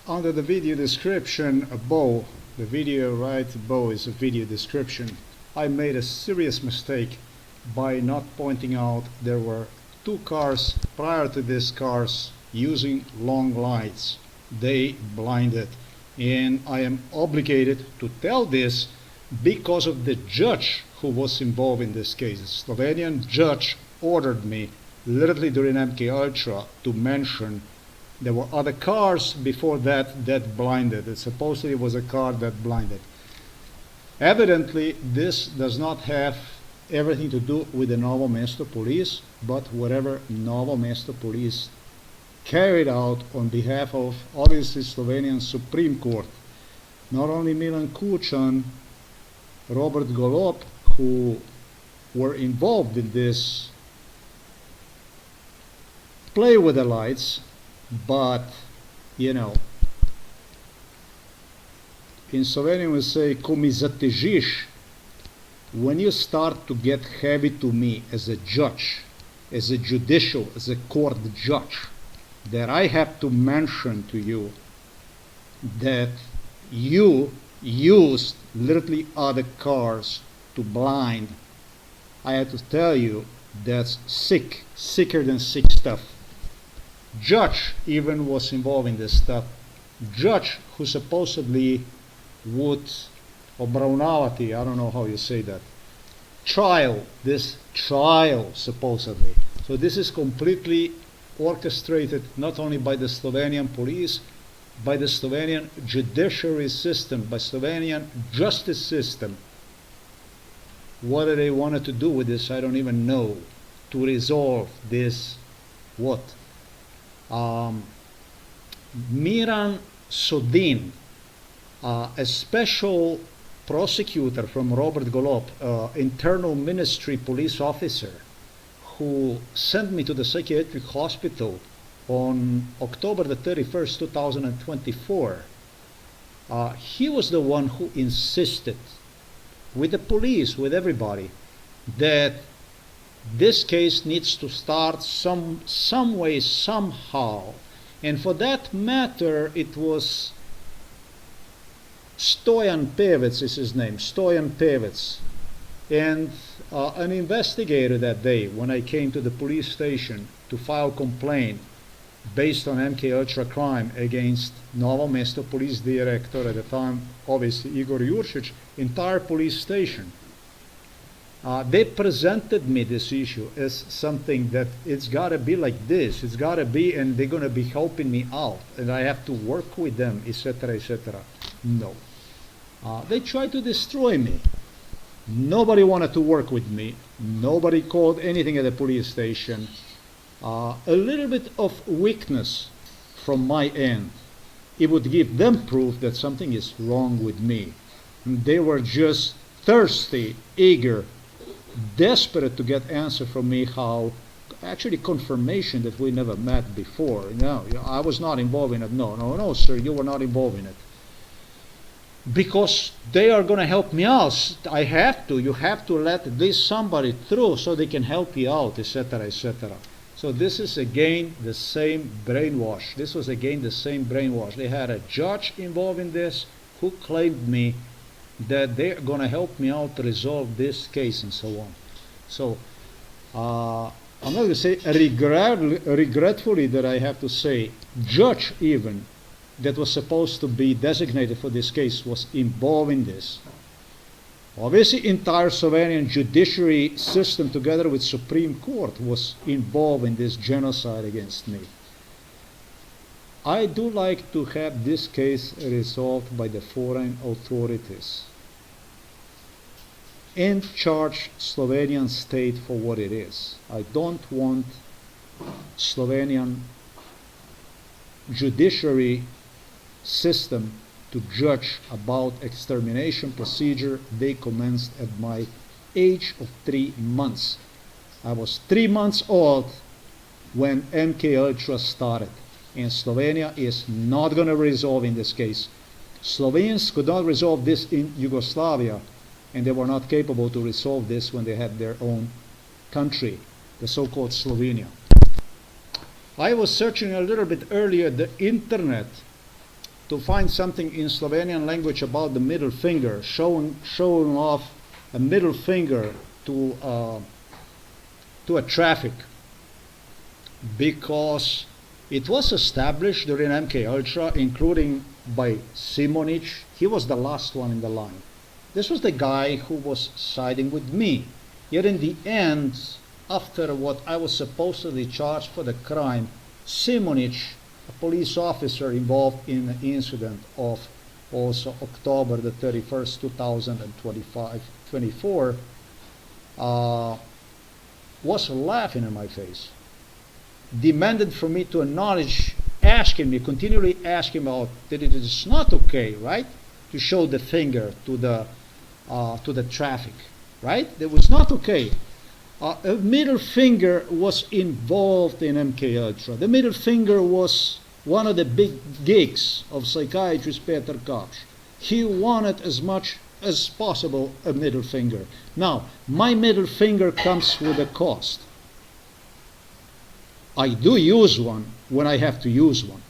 Under the video description above, the video right above is a video description. I made a serious mistake by not pointing out there were two cars prior to these cars using long lights. They blinded, and I am obligated to tell this because of the judge who was involved in this case. A Slovenian judge ordered me literally during MK Ultra to mention there were other cars before that blinded. It supposedly was a car that blinded. Evidently, this does not have everything to do with the Novo Mesto police, but whatever Novo Mesto police carried out on behalf of, obviously, Slovenian Supreme Court. Not only Milan Kučan, Robert Golob, who were involved in this play with the lights, but, you know, in Slovenian we say, ko mi zatežiš, when you start to get heavy to me as a judge, as a judicial, as a court judge, that I have to mention to you that you used literally other cars to blind, I have to tell you that's sick, sicker than sick stuff. Judge even was involved in this stuff. Judge who supposedly would obravnavati, I don't know how you say that, this trial supposedly. So this is completely orchestrated not only by the Slovenian police, by the Slovenian judiciary system, by Slovenian justice system. What they wanted to do with this, I don't even know, to resolve this, what? Miran Sodin, a special prosecutor from Robert Golob, internal ministry police officer, who sent me to the psychiatric hospital on October the 31st, 2024. He was the one who insisted with the police, with everybody, that this case needs to start some way, somehow. And for that matter, it was Stoyan Pevec is his name, Stoyan Pevec. And an investigator that day, when I came to the police station to file complaint based on MK Ultra crime against Novo Mesto police director at the time, obviously Igor Jurčić, entire police station, they presented me this issue as something that it's got to be like this, it's got to be, and they're going to be helping me out, and I have to work with them, etc., etc. No. They tried to destroy me. Nobody wanted to work with me. Nobody called anything at the police station. A little bit of weakness from my end. It would give them proof that something is wrong with me. They were just thirsty, eager, desperate to get answer from me, how actually confirmation that we never met before. No, I was not involved in it. No, sir, you were not involved in it. Because they are going to help me out. You have to let this somebody through so they can help you out, etc., etc. So this is again the same brainwash. This was again the same brainwash. They had a judge involved in this who claimed me that they're going to help me out to resolve this case and so on. So I'm not going to say regretfully that I have to say, judge even that was supposed to be designated for this case was involved in this. Obviously, entire Slovenian judiciary system together with Supreme Court was involved in this genocide against me. I do like to have this case resolved by the foreign authorities and charge Slovenian state for what it is. I don't want Slovenian judiciary system to judge about extermination procedure they commenced at my age of 3 months. I was 3 months old when MK Ultra started, and Slovenia is not going to resolve in this case. Slovenes could not resolve this in Yugoslavia, and they were not capable to resolve this when they had their own country, the so-called Slovenia. I was searching a little bit earlier the internet, to find something in Slovenian language about the middle finger, showing off a middle finger to a traffic, because it was established during MK Ultra, including by Simonic. He was the last one in the line. This was the guy who was siding with me. Yet in the end, after what I was supposedly charged for the crime, Simonic, a police officer involved in the incident of also October the 31st, 2024, was laughing in my face, demanded for me to acknowledge, asking me, continually asking about that it is not okay, right, to show the finger to the traffic, right? That was not okay. A middle finger was involved in MK Ultra. The middle finger was one of the big gigs of psychiatrist Peter Kapsch. He wanted as much as possible a middle finger. Now, my middle finger comes with a cost. I do use one when I have to use one.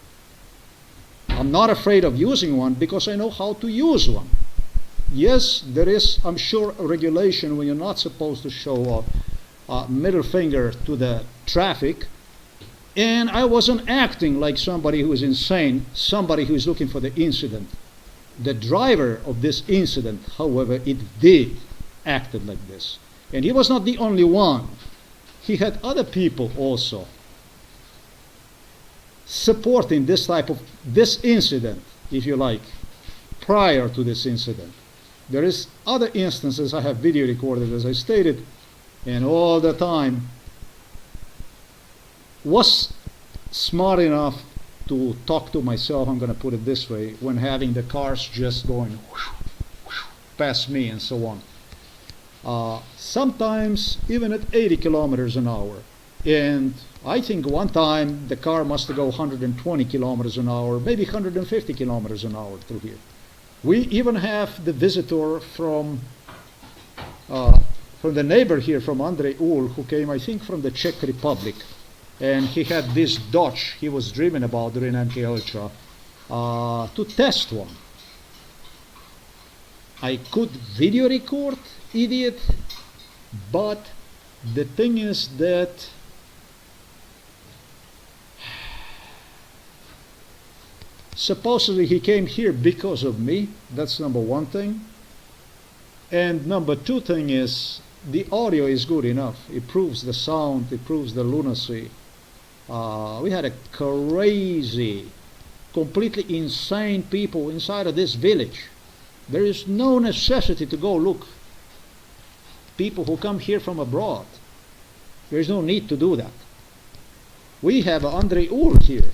I'm not afraid of using one because I know how to use one. Yes, there is, I'm sure, a regulation when you're not supposed to show a middle finger to the traffic. And I wasn't acting like somebody who is insane, somebody who is looking for the incident. The driver of this incident, however, it did acted like this. And he was not the only one. He had other people also supporting this type of, this incident, if you like, prior to this incident. There is other instances I have video recorded, as I stated, and all the time was smart enough to talk to myself, I'm going to put it this way, when having the cars just going past me and so on. Sometimes even at 80 kilometers an hour. And I think one time the car must go 120 kilometers an hour, maybe 150 kilometers an hour through here. We even have the visitor from the neighbor here, from Andrej Ul, who came, I think, from the Czech Republic. And he had this Dodge he was dreaming about during MK Ultra to test one. I could video record, idiot, but the thing is that supposedly he came here because of me. That's number one thing. And number two thing is the audio is good enough. It proves the sound, it proves the lunacy. We had a crazy, completely insane people inside of this village. There is no necessity to go look. People who come here from abroad, there is no need to do that. We have Andrej Ul here.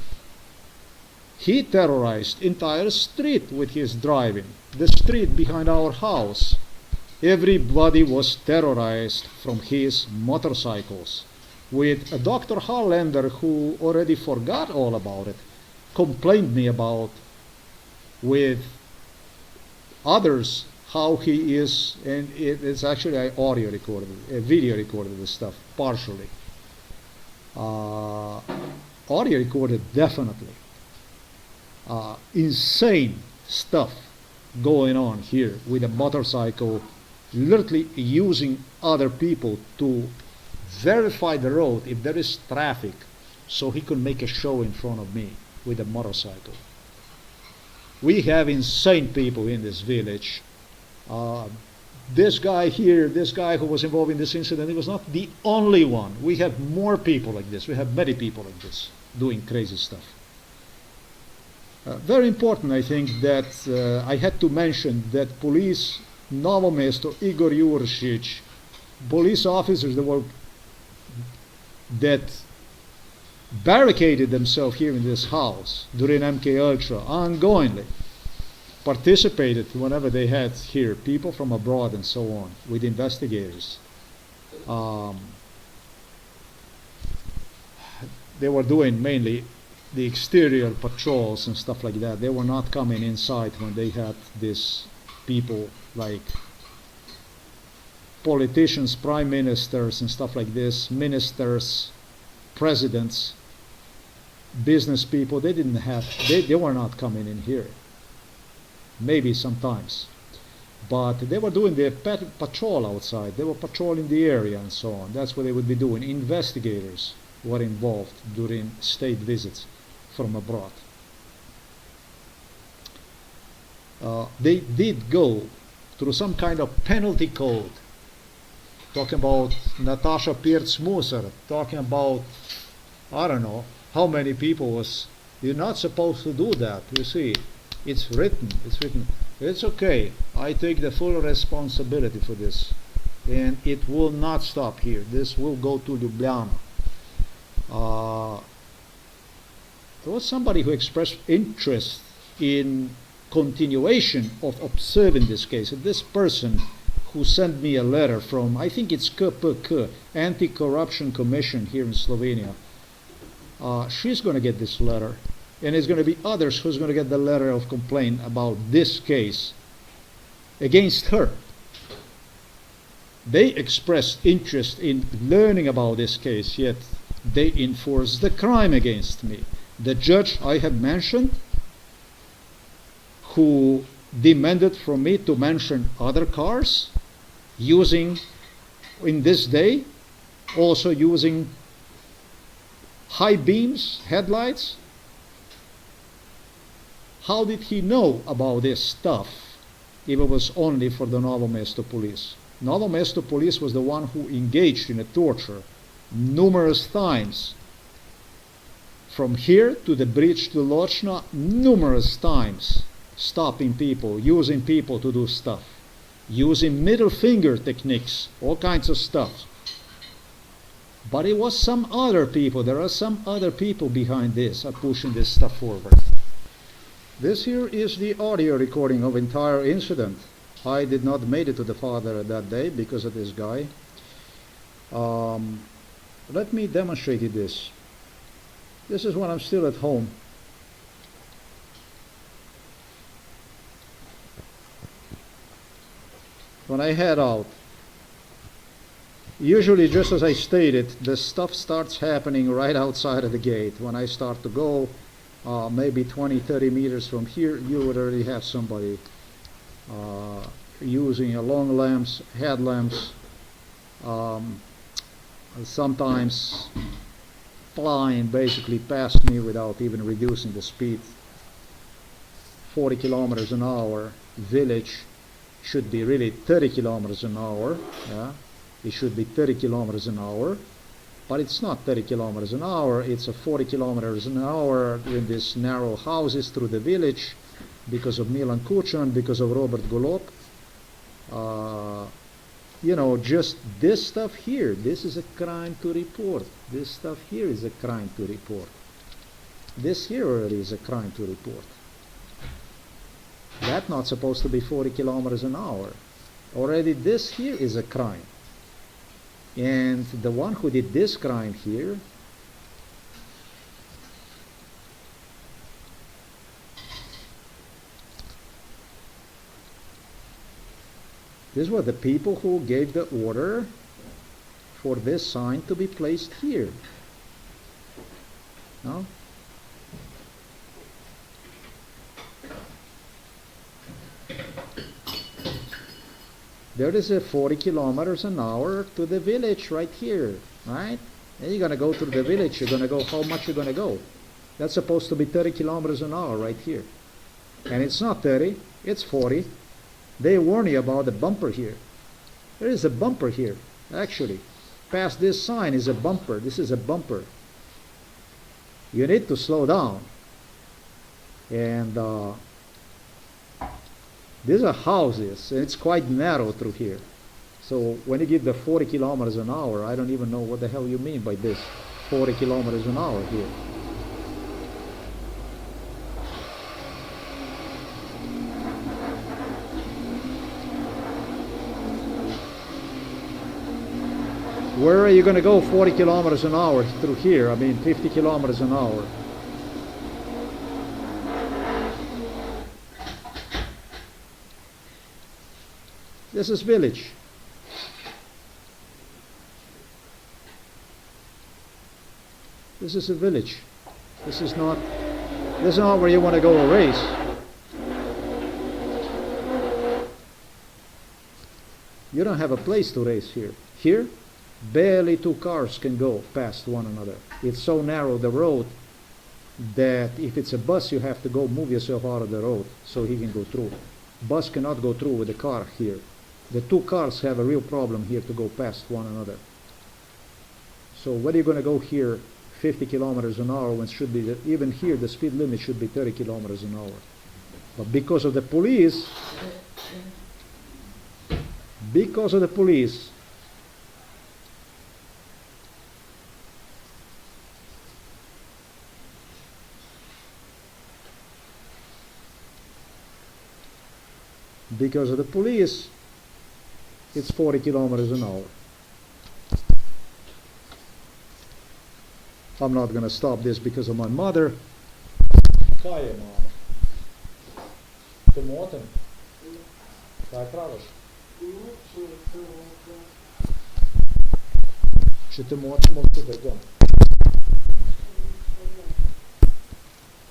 He terrorized entire street with his driving. The street behind our house. Everybody was terrorized from his motorcycles. With a Dr. Hollander who already forgot all about it, complained me about with others how he is, and it's actually I audio recorded, video recorded this stuff partially. Audio recorded definitely. Insane stuff going on here with a motorcycle, literally using other people to verify the road if there is traffic, so he could make a show in front of me with a motorcycle. We have insane people in this village. This guy here, this guy who was involved in this incident, he was not the only one. We have more people like this. We have many people like this doing crazy stuff. Very important, I think, that I had to mention that police Novo Mesto, Igor Juršić, police officers that barricaded themselves here in this house during MK Ultra ongoingly, participated whenever they had here people from abroad and so on with investigators. They were doing mainly the exterior patrols and stuff like that. They were not coming inside when they had these people like politicians, prime ministers and stuff like this, ministers, presidents, business people, they were not coming in here. Maybe sometimes. But they were doing their patrol outside. They were patrolling the area and so on. That's what they would be doing. Investigators were involved during state visits from abroad. They did go through some kind of penalty code, talking about Natasha Pirc-Musser, talking about, I don't know, how many people was. You're not supposed to do that, you see. It's written. It's okay. I take the full responsibility for this. And it will not stop here. This will go to Ljubljana. There was somebody who expressed interest in continuation of observing this case. And this person who sent me a letter from, I think it's KPK, Anti-Corruption Commission here in Slovenia, she's going to get this letter. And there's going to be others who's going to get the letter of complaint about this case against her. They expressed interest in learning about this case, yet they enforce the crime against me. The judge I have mentioned, who demanded from me to mention other cars, using, in this day, also using high beams, headlights. How did he know about this stuff if it was only for the Novo Mesto police? Novo Mesto police was the one who engaged in a torture numerous times. From here to the bridge to Locna, numerous times, stopping people, using people to do stuff, using middle finger techniques, all kinds of stuff. But it was some other people, there are some other people behind this, are pushing this stuff forward. This here is the audio recording of entire incident. I did not make it to the father that day because of this guy. Let me demonstrate you this. This is when I'm still at home. When I head out, usually just as I stated, the stuff starts happening right outside of the gate. When I start to go, maybe 20-30 meters from here, you would already have somebody using a long lamps, headlamps, sometimes flying basically past me without even reducing the speed. 40 kilometers an hour, village should be really 30 kilometers an hour. Yeah, it should be 30 kilometers an hour. But it's not 30 kilometers an hour, it's a 40 kilometers an hour in these narrow houses through the village because of Milan Kučan, because of Robert Golob. You know, just this stuff here, this is a crime to report. This stuff here is a crime to report. This here already is a crime to report. That's not supposed to be 40 kilometers an hour. Already this here is a crime. And the one who did this crime here, these were the people who gave the order for this sign to be placed here. No? There is a 40 kilometers an hour to the village right here, right? And you're going to go to the village, you're going to go, how much you're going to go? That's supposed to be 30 kilometers an hour right here. And it's not 30, it's 40. They warn you about the bumper here. There is a bumper here, actually. Past this sign is a bumper. This is a bumper. You need to slow down. And these are houses, and it's quite narrow through here. So when you give the 40 kilometers an hour, I don't even know what the hell you mean by this 40 kilometers an hour here. Where are you going to go 40 kilometers an hour through here? I mean 50 kilometers an hour. This is village. This is a village. This is not where you want to go race. You don't have a place to race here. Here, barely two cars can go past one another. It's so narrow, the road, that if it's a bus, you have to go move yourself out of the road so he can go through. Bus cannot go through with the car here. The two cars have a real problem here to go past one another. So whether you're going to go here 50 kilometers an hour when it should be, even here the speed limit should be 30 kilometers an hour. But because of the police, because of the police, it's 40 kilometers an hour. I'm not going to stop this because of my mother. Kaj je, mama? Te motim? Kaj praviš? Če te motim, bom te drgam.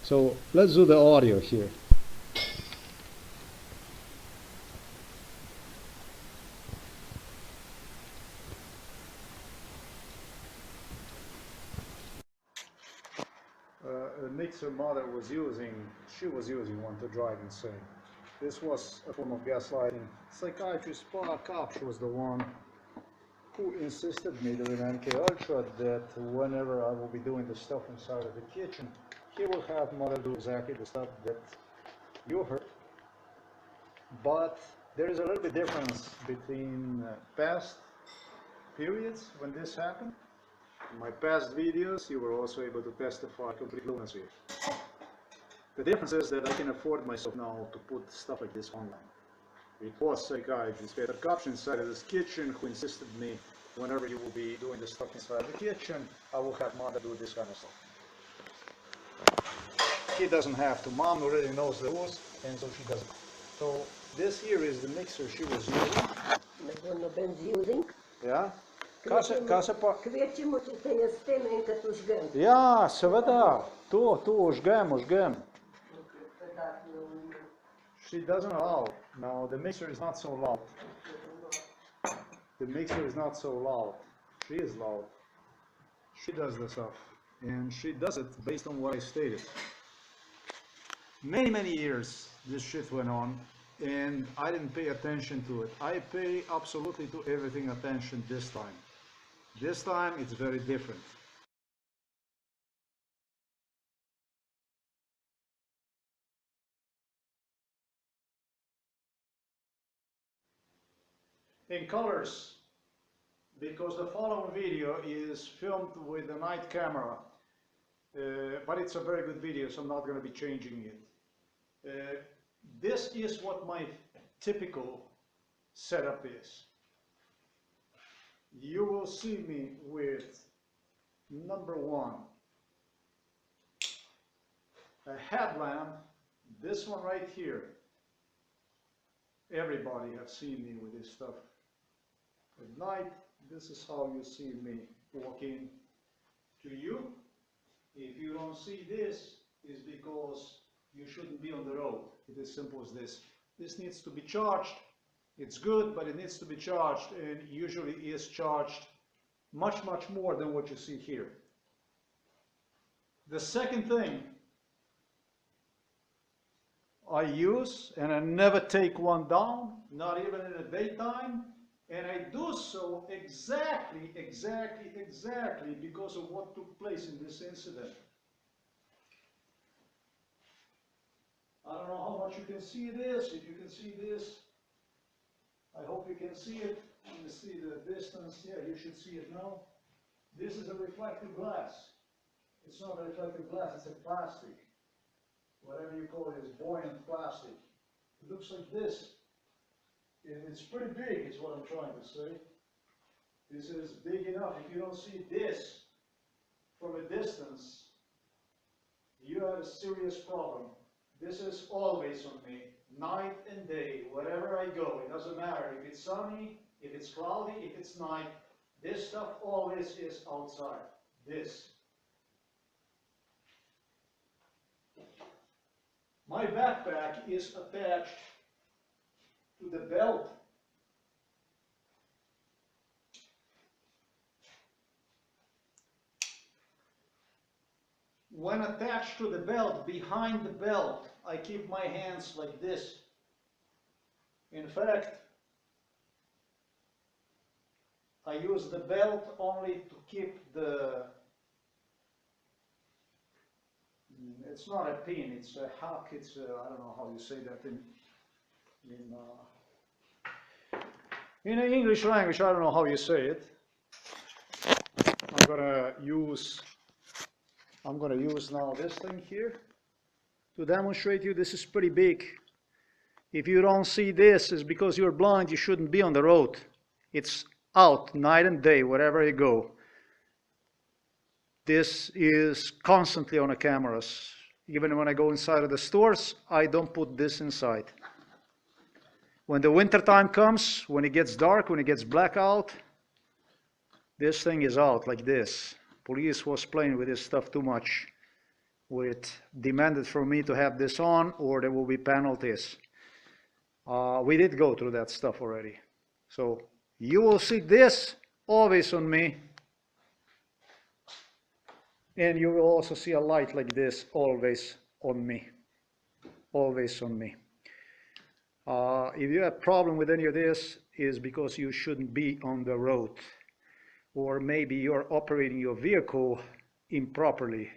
So let's do the audio here. A mixer mother was using, she was using one to drive insane. This was a form of gaslighting. Psychiatrist Paula Kopch was the one who insisted me during MK Ultra that whenever I will be doing the stuff inside of the kitchen, he will have mother do exactly the stuff that you heard. But there is a little bit difference between past periods when this happened. In my past videos, you were also able to testify complete lunacy. The difference is that I can afford myself now to put stuff like this online. It was psychiatrist Peter Kopch inside of this kitchen who insisted me, whenever you will be doing the stuff inside the kitchen, I will have mother do this kind of stuff. He doesn't have to. Mom already knows the rules, and so she doesn't. So this here is the mixer she was using. Yeah? Kvečimo, če se jaz s tem enkrat užgem. Ja, seveda, tu užgem. She doesn't allow. No, the mixer is not so loud. The mixer is not so loud. She is loud. She does the stuff. And she does it based on what I stated. Many years this shit went on, and I didn't pay attention to it. I pay absolutely to everything attention this time. This time it's very different. In colors, because the following video is filmed with a night camera, but it's a very good video, so I'm not going to be changing it. This is what my typical setup is. You will see me with number one, a headlamp, this one right here. Everybody has seen me with this stuff. At night, this is how you see me walking to you. If you don't see this, it's because you shouldn't be on the road. It is simple as this. This needs to be charged. It's good, but it needs to be charged, and usually is charged much more than what you see here. The second thing I use, and I never take one down, not even in the daytime, and I do so exactly because of what took place in this incident. I don't know how much you can see this. If you can see this, I hope you can see it. You can see the distance. Yeah, you should see it now. This is a reflective glass. It's not a reflective glass, it's a plastic. Whatever you call it is buoyant plastic. It looks like this. And it's pretty big, is what I'm trying to say. This is big enough. If you don't see this from a distance, you have a serious problem. This is always on me, night and day, wherever I go. It doesn't matter if it's sunny, if it's cloudy, if it's night. This stuff always is outside. This. My backpack is attached to the belt. When attached to the belt, behind the belt, I keep my hands like this. In fact, I use the belt only to keep the, it's not a pin, it's a hook, it's a, I don't know how you say that in the English language, I don't know how you say it. I'm gonna use now this thing here to demonstrate you. This is pretty big. If you don't see this, it's because you're blind. You shouldn't be on the road. It's out night and day, wherever you go. This is constantly on the cameras. Even when I go inside of the stores, I don't put this inside. When the winter time comes, when it gets dark, when it gets black out, this thing is out like this. Police was playing with this stuff too much. It demanded from me to have this on, or there will be penalties. We did go through that stuff already. So you will see this always on me. And you will also see a light like this always on me. Always on me. If you have a problem with any of this, is because you shouldn't be on the road. Or maybe you're operating your vehicle improperly.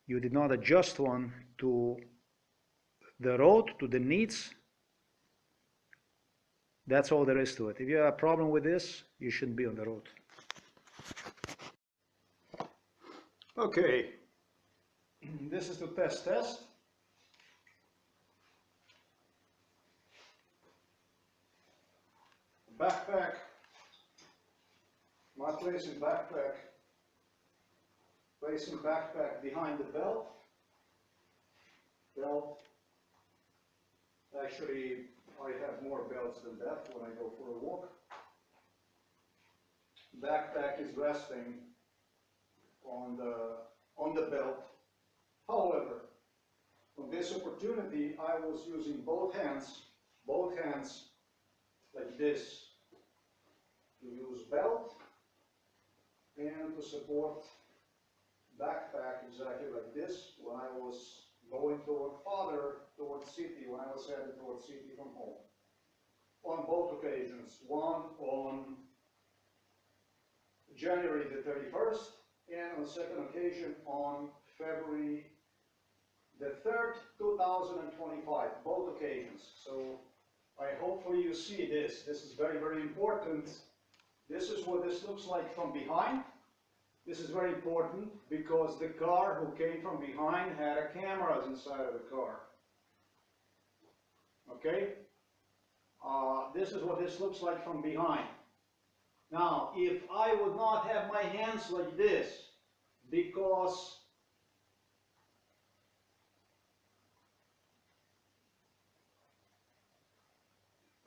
You did not adjust one to the road, to the needs. That's all there is to it. If you have a problem with this, you shouldn't be on the road. Okay, this is to test. Backpack, my placing backpack behind the belt. Actually, I have more belts than that when I go for a walk. Backpack is resting on the belt. However, on this opportunity, I was using both hands like this, to use belt and to support backpack exactly like this when I was going towards city, when I was headed towards city from home. On both occasions, one on January the 31st, and on the second occasion on February the 3rd, 2025, both occasions. So hopefully you see this. This is very, very important. This is what this looks like from behind. This is very important because the car who came from behind had cameras inside of the car. Okay? This is what this looks like from behind. Now, if I would not have my hands like this, because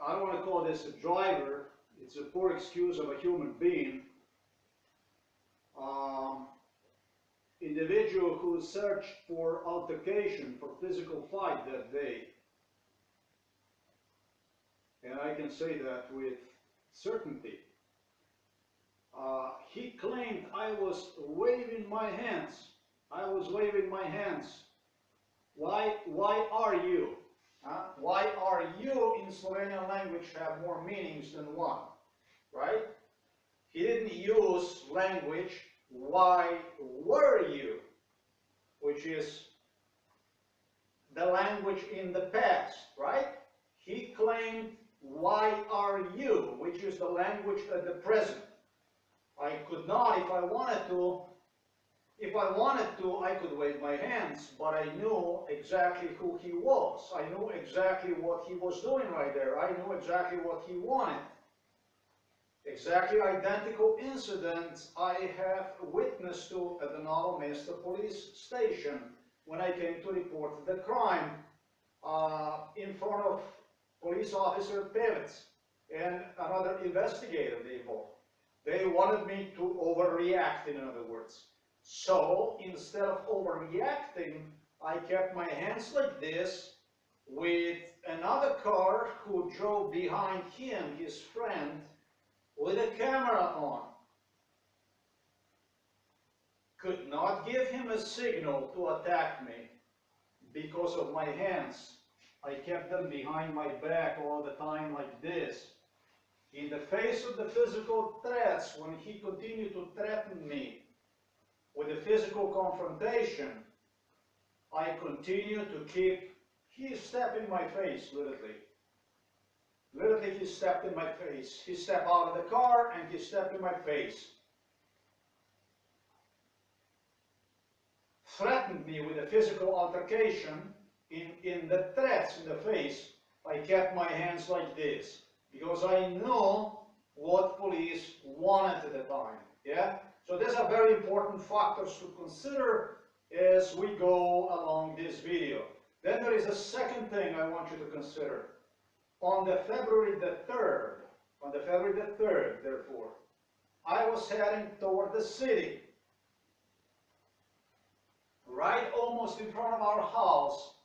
I don't want to call this a driver, it's a poor excuse of a human being, individual who searched for altercation, for physical fight that day, and I can say that with certainty, he claimed I was waving my hands. I was waving my hands. Why are you? Why are you in Slovenian language have more meanings than one, right? He didn't use language, why were you, which is the language in the past, right? He claimed, why are you, which is the language of the present. I could not, if I wanted to, I could wave my hands, but I knew exactly who he was. I knew exactly what he was doing right there. I knew exactly what he wanted. Exactly identical incidents I have witnessed to at the Novo Mesto police station when I came to report the crime in front of police officer Pevec and another investigator involved. They wanted me to overreact, in other words. So, instead of overreacting, I kept my hands like this with another car who drove behind him, his friend, with a camera on. Could not give him a signal to attack me because of my hands. I kept them behind my back all the time like this. In the face of the physical threats, when he continued to threaten me with a physical confrontation, I continued to keep, he stepped in my face, literally. Literally, he stepped in my face. He stepped out of the car and he stepped in my face. Threatened me with a physical altercation. In the threats in the face, I kept my hands like this because I know what police wanted at the time. Yeah? So these are very important factors to consider as we go along this video. Then there is a second thing I want you to consider. On the February the 3rd, therefore, I was heading toward the city. Right almost in front of our house,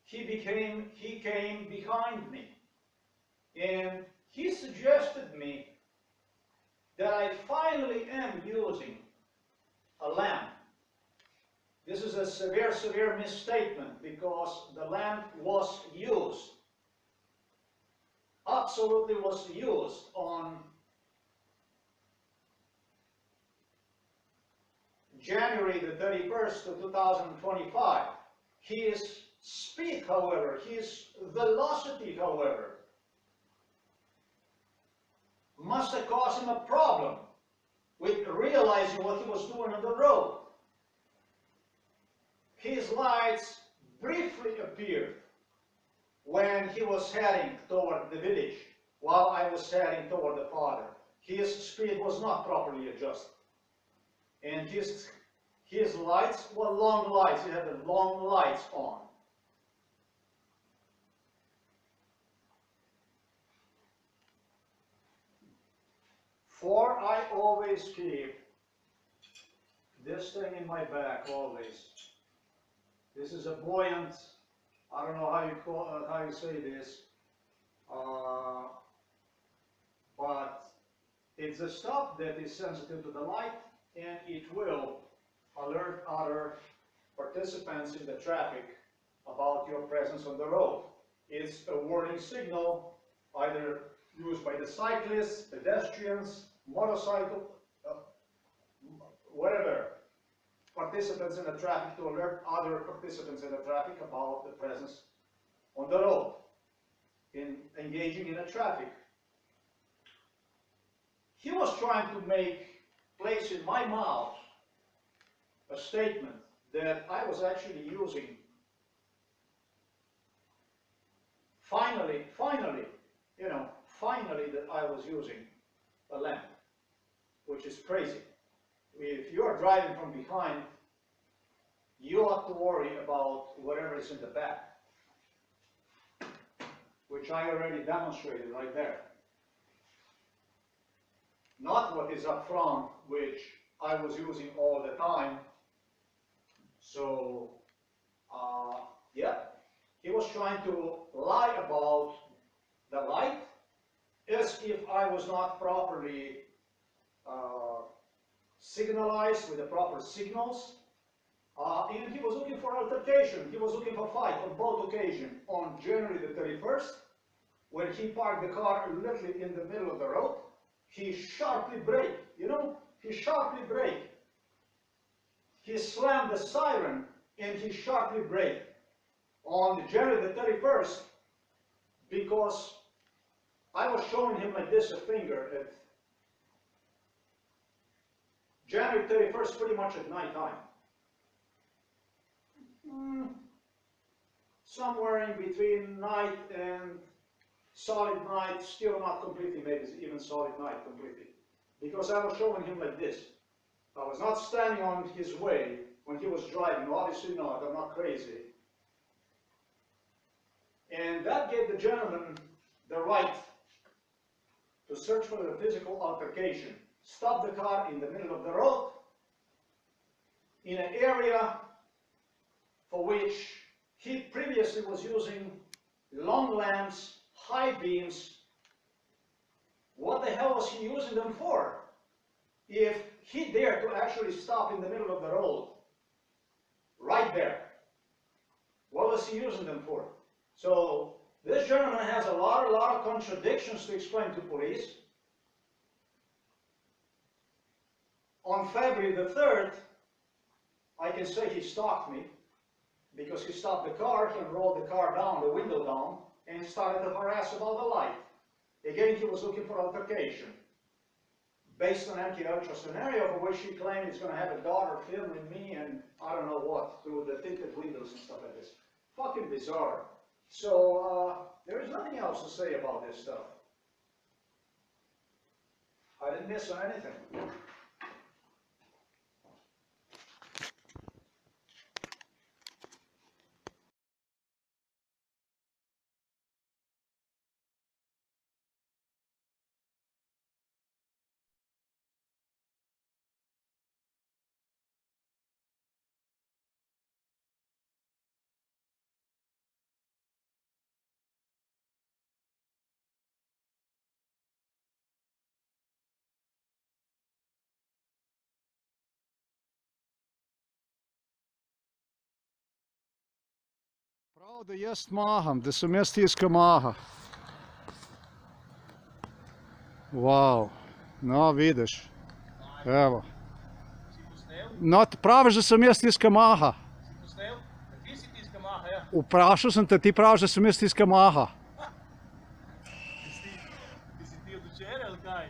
he came behind me. And he suggested me that I finally am using a lamp. This is a severe misstatement because the lamp was used. Absolutely was used on January the 31st of 2025. His speed, however, his velocity, however, must have caused him a problem with realizing what he was doing on the road. His lights briefly appeared when he was heading toward the village, while I was heading toward the father. His speed was not properly adjusted. And his lights were long lights. He had the long lights on. For I always keep this thing in my back, always. This is a buoyant, I don't know how you say this, but it's a stuff that is sensitive to the light, and it will alert other participants in the traffic about your presence on the road. It's a warning signal, either used by the cyclists, pedestrians, motorcycle, whatever, participants in the traffic, to alert other participants in the traffic about the presence on the road, in engaging in the traffic. He was trying to place in my mouth a statement that I was actually using. Finally, that I was using a lamp, which is crazy. If you are driving from behind, you have to worry about whatever is in the back, which I already demonstrated right there. Not what is up front, which I was using all the time. So, yeah, he was trying to lie about the light as if I was not properly signalized with the proper signals. And he was looking for altercation. He was looking for fight on both occasions. On January the 31st, when he parked the car literally in the middle of the road, he sharply braked. He sharply braked. He slammed the siren and he sharply braked on January the 31st because I was showing him like this a finger at January 31st, pretty much at night time. Somewhere in between night and solid night, still not completely, maybe even solid night completely. Because I was showing him like this. I was not standing on his way when he was driving, obviously not, I'm not crazy. And that gave the gentleman the right to search for the physical altercation. Stop the car in the middle of the road, in an area for which he previously was using long lamps, high beams. What the hell was he using them for? If he dared to actually stop in the middle of the road, right there, what was he using them for? So this gentleman has a lot of contradictions to explain to police. On February the 3rd, I can say he stalked me, because he stopped the car, he rolled the car down, the window down, and started to harass about the light. Again, he was looking for altercation. Based on MK Ultra scenario, for which he claimed he's going to have a daughter filming me and I don't know what, through the tinted windows and stuff like this. Fucking bizarre. So, there is nothing else to say about this stuff. I didn't miss on anything. Правда, jest maham, da sam jestiska maha. Wow, no vidiš, evo. No, praviš, da sam jestiska maha. Ti si tiska maha, ja. Vprašal sem te, ti praviš, da sem jaz tiska maha. Ti si ti od včeraj, ali kaj?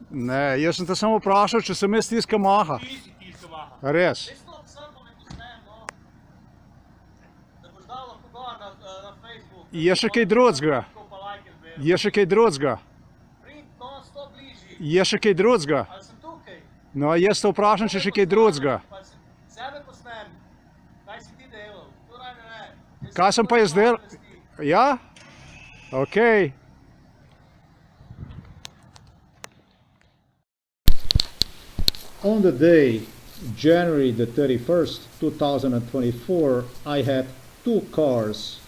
Ne, jaz sem te samo vprašal, če sem jaz tiska maha. Ti si tiska maha. Res. Veš to, sam pa ne posnem, no. Da boš dal lahko gor na Facebook. Je še kaj drugega? Tako pa like in zbira. Je še kaj drugega? Print, no, sto bližji. Je še kaj drugega? Ali sem tukaj? No, jaz te vprašam, če je še kaj drugega. Pa sebe posnem. Kaj si ti delal? To raj ne. Kaj sem pa jaz delal? Ja? Okej. On the day, January the 31st, 2024, I had two cars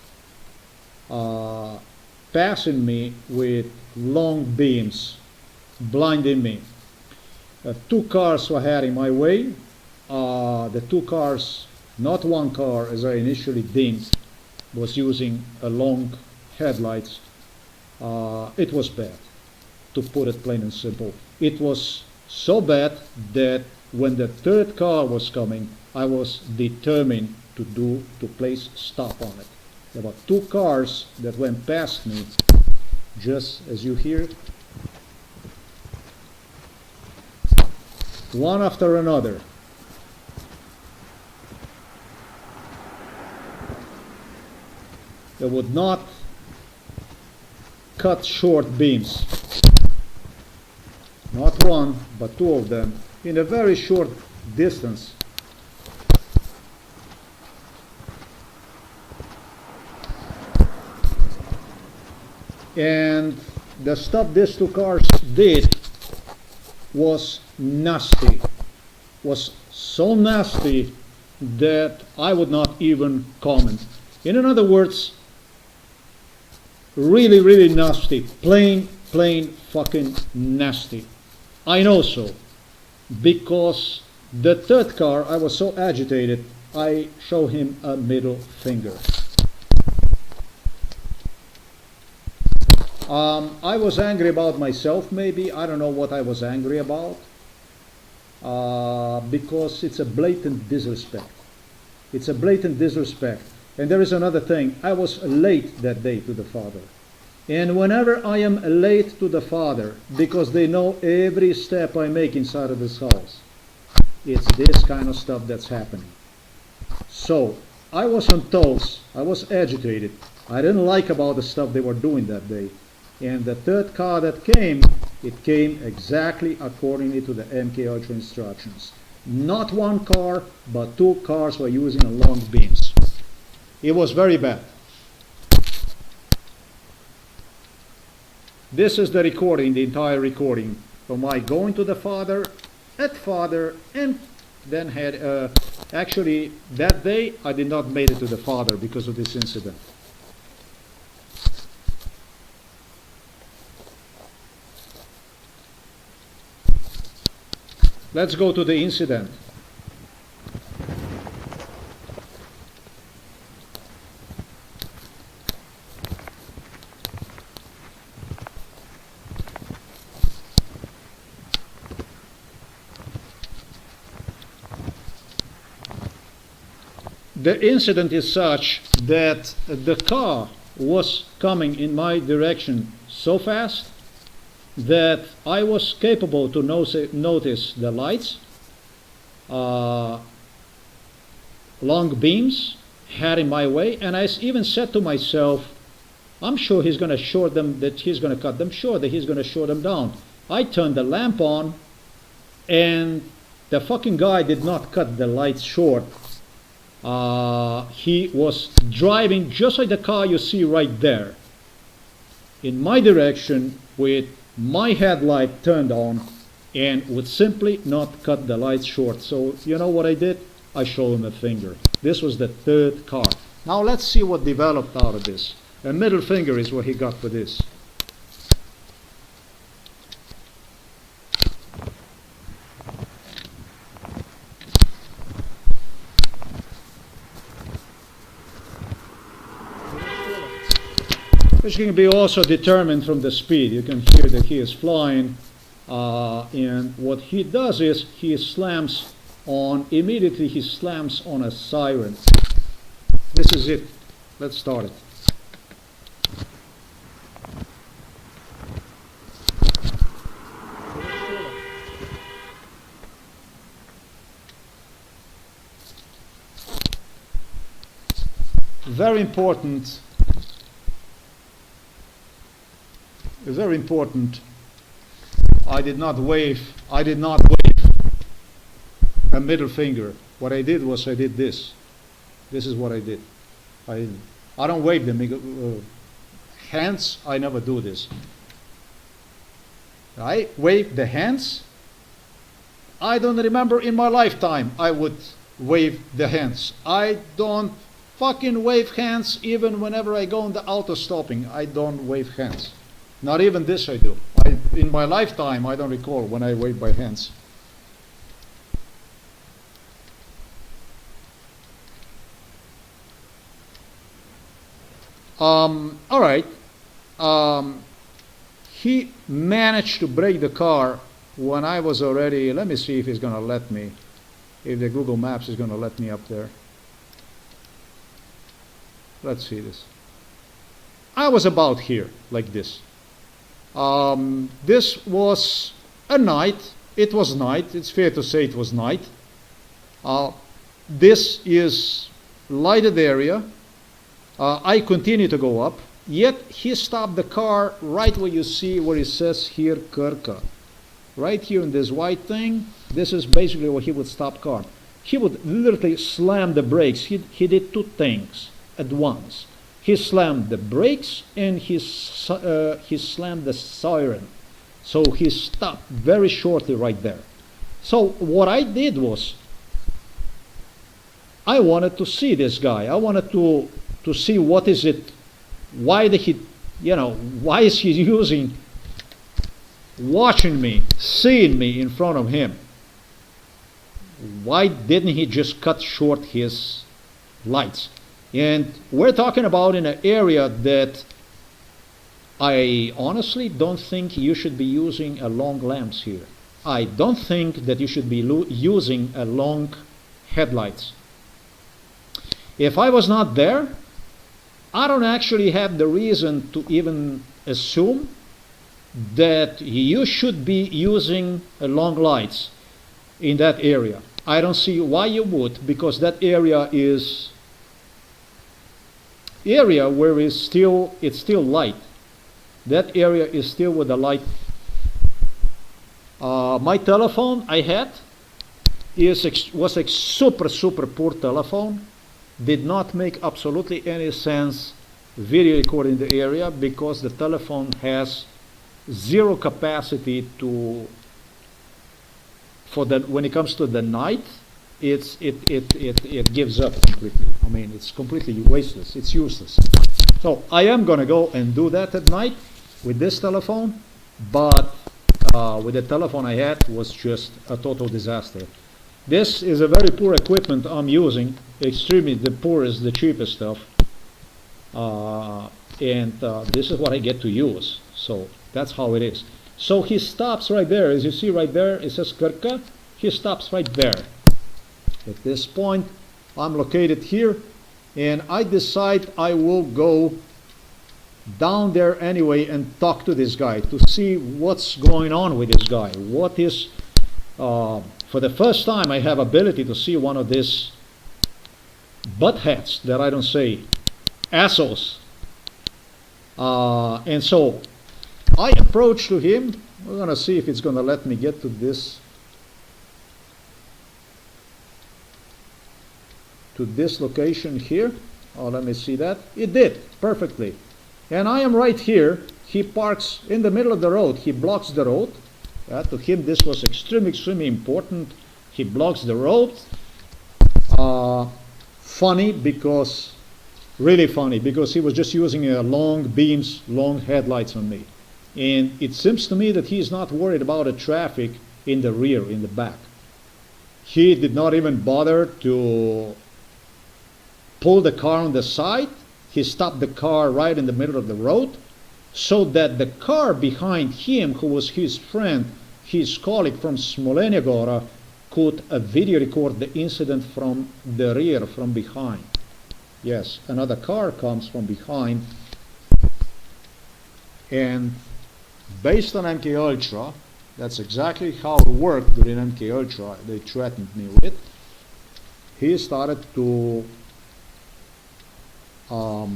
passing me with long beams, blinding me. Two cars were heading my way. The two cars, not one car as I initially deemed, was using a long headlights. It was bad, to put it plain and simple. It was so bad that when the third car was coming, I was determined to place stop on it. There were two cars that went past me, just as you hear, one after another. They would not cut short beams. Not one, but two of them, in a very short distance. And the stuff these two cars did was nasty. Was so nasty that I would not even comment. In other words, really, really nasty. Plain fucking nasty. I know so. Because the third car, I was so agitated, I show him a middle finger. I was angry about myself, maybe. I don't know what I was angry about. Because it's a blatant disrespect. It's a blatant disrespect. And there is another thing. I was late that day to the father. And whenever I am late to the father, because they know every step I make inside of this house, it's this kind of stuff that's happening. So, I was on toes. I was agitated. I didn't like about the stuff they were doing that day. And the third car that came, it came exactly accordingly to the MK Ultra instructions. Not one car, but two cars were using long beams. It was very bad. This is the recording, the entire recording, of my going to the father, and then had, actually, that day I did not make it to the father because of this incident. Let's go to the incident. The incident is such that the car was coming in my direction so fast that I was capable to notice the lights, long beams had in my way, and I even said to myself, I'm sure he's going to short them, that he's going to cut them short, that he's going to short them down. I turned the lamp on, and the fucking guy did not cut the lights short. He was driving just like the car you see right there, in my direction with my headlight turned on, and would simply not cut the lights short. So you know what I did? I showed him a finger. This was the third car. Now let's see what developed out of this. A middle finger is what he got for this. Which can be also determined from the speed. You can hear that he is flying, and what he does is he slams on, immediately he slams on a siren. This is it. Let's start it. Very important. Very important. I did not wave a middle finger. What I did was I did this. This is what I did. I don't wave them hands. I never do this. I wave the hands. I don't remember in my lifetime I would wave the hands. I don't fucking wave hands even whenever I go on the auto stopping. I don't wave hands. Not even this I do. In my lifetime, I don't recall when I waved my hands. All right. He managed to brake the car when I was already, let me see if he's going to let me, if the Google Maps is going to let me up there. Let's see this. I was about here, like this. This was a night. It was night. It's fair to say it was night. This is lighted area. I continue to go up. Yet he stopped the car right where you see where it says here Kirka. Right here in this white thing. This is basically where he would stop car. He would literally slam the brakes. He did two things at once. He slammed the brakes and he slammed the siren. So he stopped very shortly right there. So what I did was, I wanted to see this guy. I wanted to see what is it, why did he, why is he watching me, seeing me in front of him? Why didn't he just cut short his lights? And we're talking about in an area that I honestly don't think you should be using a long lamps here. I don't think that you should be using a long headlights. If I was not there, I don't actually have the reason to even assume that you should be using long lights in that area. I don't see why you would, because that area is where it's still light. That area is still with the light. My telephone I had was a super poor telephone. Did not make absolutely any sense video recording the area because the telephone has zero capacity when it comes to the night. it gives up completely. I mean, it's completely wasteless. It's useless. So I am gonna go and do that at night with this telephone, but with the telephone I had was just a total disaster. This is a very poor equipment I'm using, extremely the poorest, the cheapest stuff, and this is what I get to use. So that's how it is. So he stops right there, as you see right there, it says Krka. He stops right there. At this point, I'm located here, and I decide I will go down there anyway and talk to this guy to see what's going on with this guy. What is, for the first time I have ability to see one of these buttheads that I don't say, assholes. And so I approach to him. We're gonna see if it's gonna let me get to this location here. Oh, let me see that. It did perfectly. And I am right here. He parks in the middle of the road. He blocks the road. To him, this was extremely important. He blocks the road. Funny because, really funny, because he was just using long beams, long headlights on me. And it seems to me that he's not worried about the traffic in the rear, in the back. He did not even bother to pull the car on the side. He stopped the car right in the middle of the road so that the car behind him, who was his friend, his colleague from Smolenia Gora, could video record the incident from the rear, from behind. Yes, another car comes from behind, and based on MK Ultra, that's exactly how it worked during MK Ultra. They threatened me with. He started to or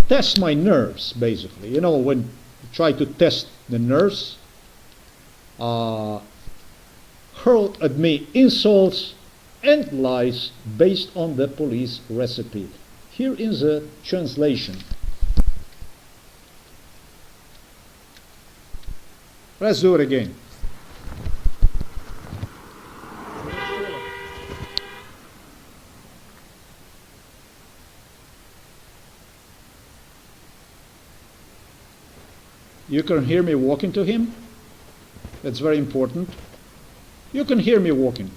test my nerves, basically. You know, when you try to test the nerves, hurled at me insults and lies based on the police recipe. Here is the translation. Let's do it again. You can hear me walking to him. That's very important. You can hear me walking.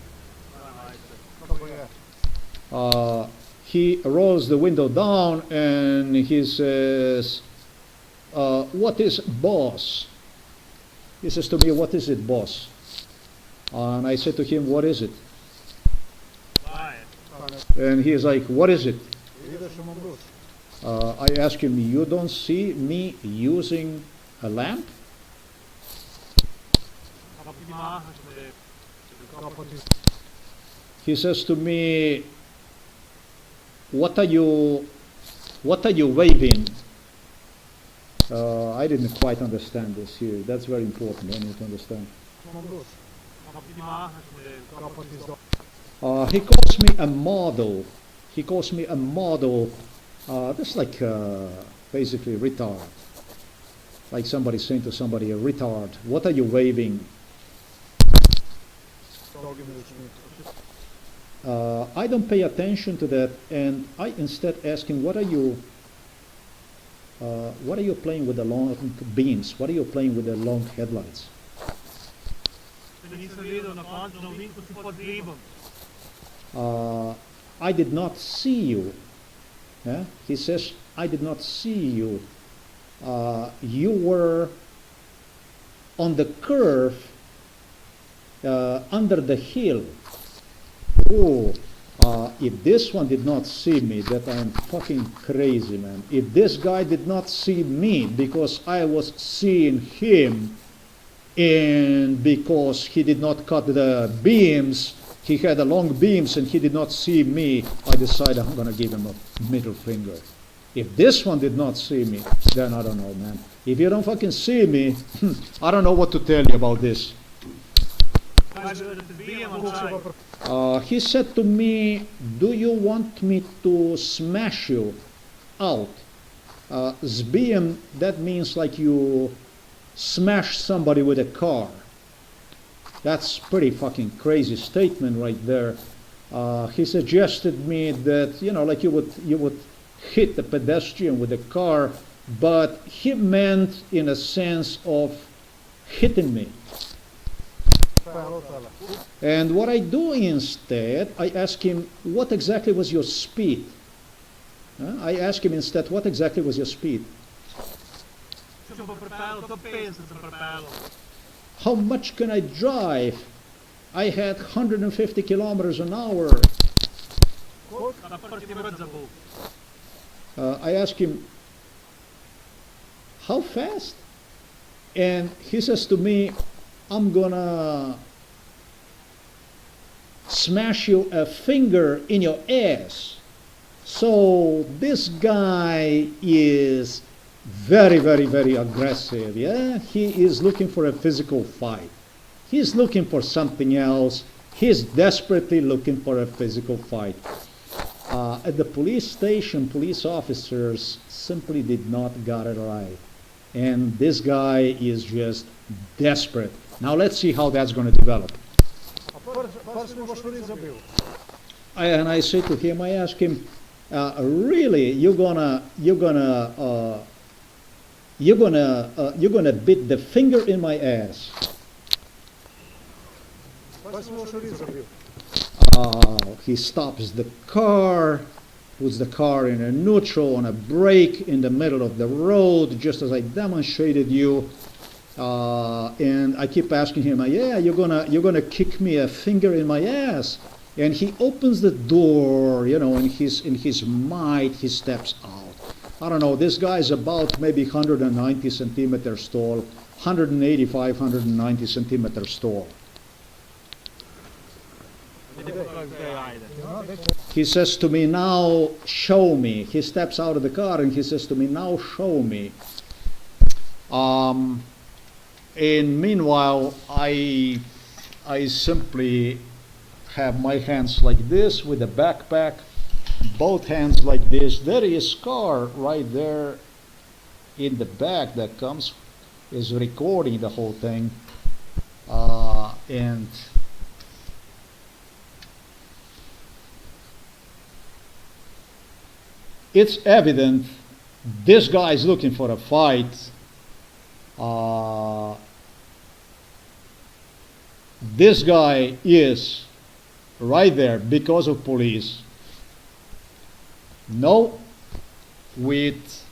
He rolls the window down and he says, what is boss? He says to me, what is it, boss? And I said to him, what is it? And he is like, what is it? I ask him, you don't see me using a lamp? He says to me, what are you waving? I didn't quite understand this here. That's very important. I need to understand. He calls me a model. He calls me a model. That's like basically retard. Like somebody saying to somebody, a retard. What are you waving? I don't pay attention to that, and I instead ask him, what are you playing with the long beams? What are you playing with the long headlights? I did not see you. Yeah? He says, I did not see you. You were on the curve under the hill. Oh, if this one did not see me, that I'm fucking crazy, man. If this guy did not see me because I was seeing him, and because he did not cut the beams, he had the long beams and he did not see me, I decided I'm gonna give him a middle finger. If this one did not see me, then I don't know, man. If you don't fucking see me, I don't know what to tell you about this. He said to me, do you want me to smash you out? Zbijem, that means like you smash somebody with a car. That's pretty fucking crazy statement right there. He suggested me that, like you would hit the pedestrian with a car, but he meant in a sense of hitting me. And what I do instead, I ask him, what exactly was your speed? I ask him instead, what exactly was your speed? How much can I drive? I had 150 kilometers an hour. I ask him, how fast? And he says to me, I'm gonna smash you a finger in your ass. So this guy is very, very, very aggressive, yeah? He is looking for a physical fight. He's looking for something else. He's desperately looking for a physical fight. At the police station, police officers simply did not get it right. And this guy is just desperate. Now let's see how that's going to develop. And I say to him, I ask him, really, you're gonna beat the finger in my ass? He stops the car, puts the car in a neutral on a brake in the middle of the road, just as I demonstrated you. And I keep asking him, yeah, you're gonna kick me a finger in my ass? And he opens the door, in his might, he steps out. I don't know, this guy is about maybe 190 centimeters tall, 185, 190 centimeters tall. He says to me, now show me. He steps out of the car and he says to me, now show me. And meanwhile, I simply have my hands like this with a backpack, both hands like this. There is a scar right there in the back that is recording the whole thing. And it's evident this guy is looking for a fight. This guy is right there because of police. No, with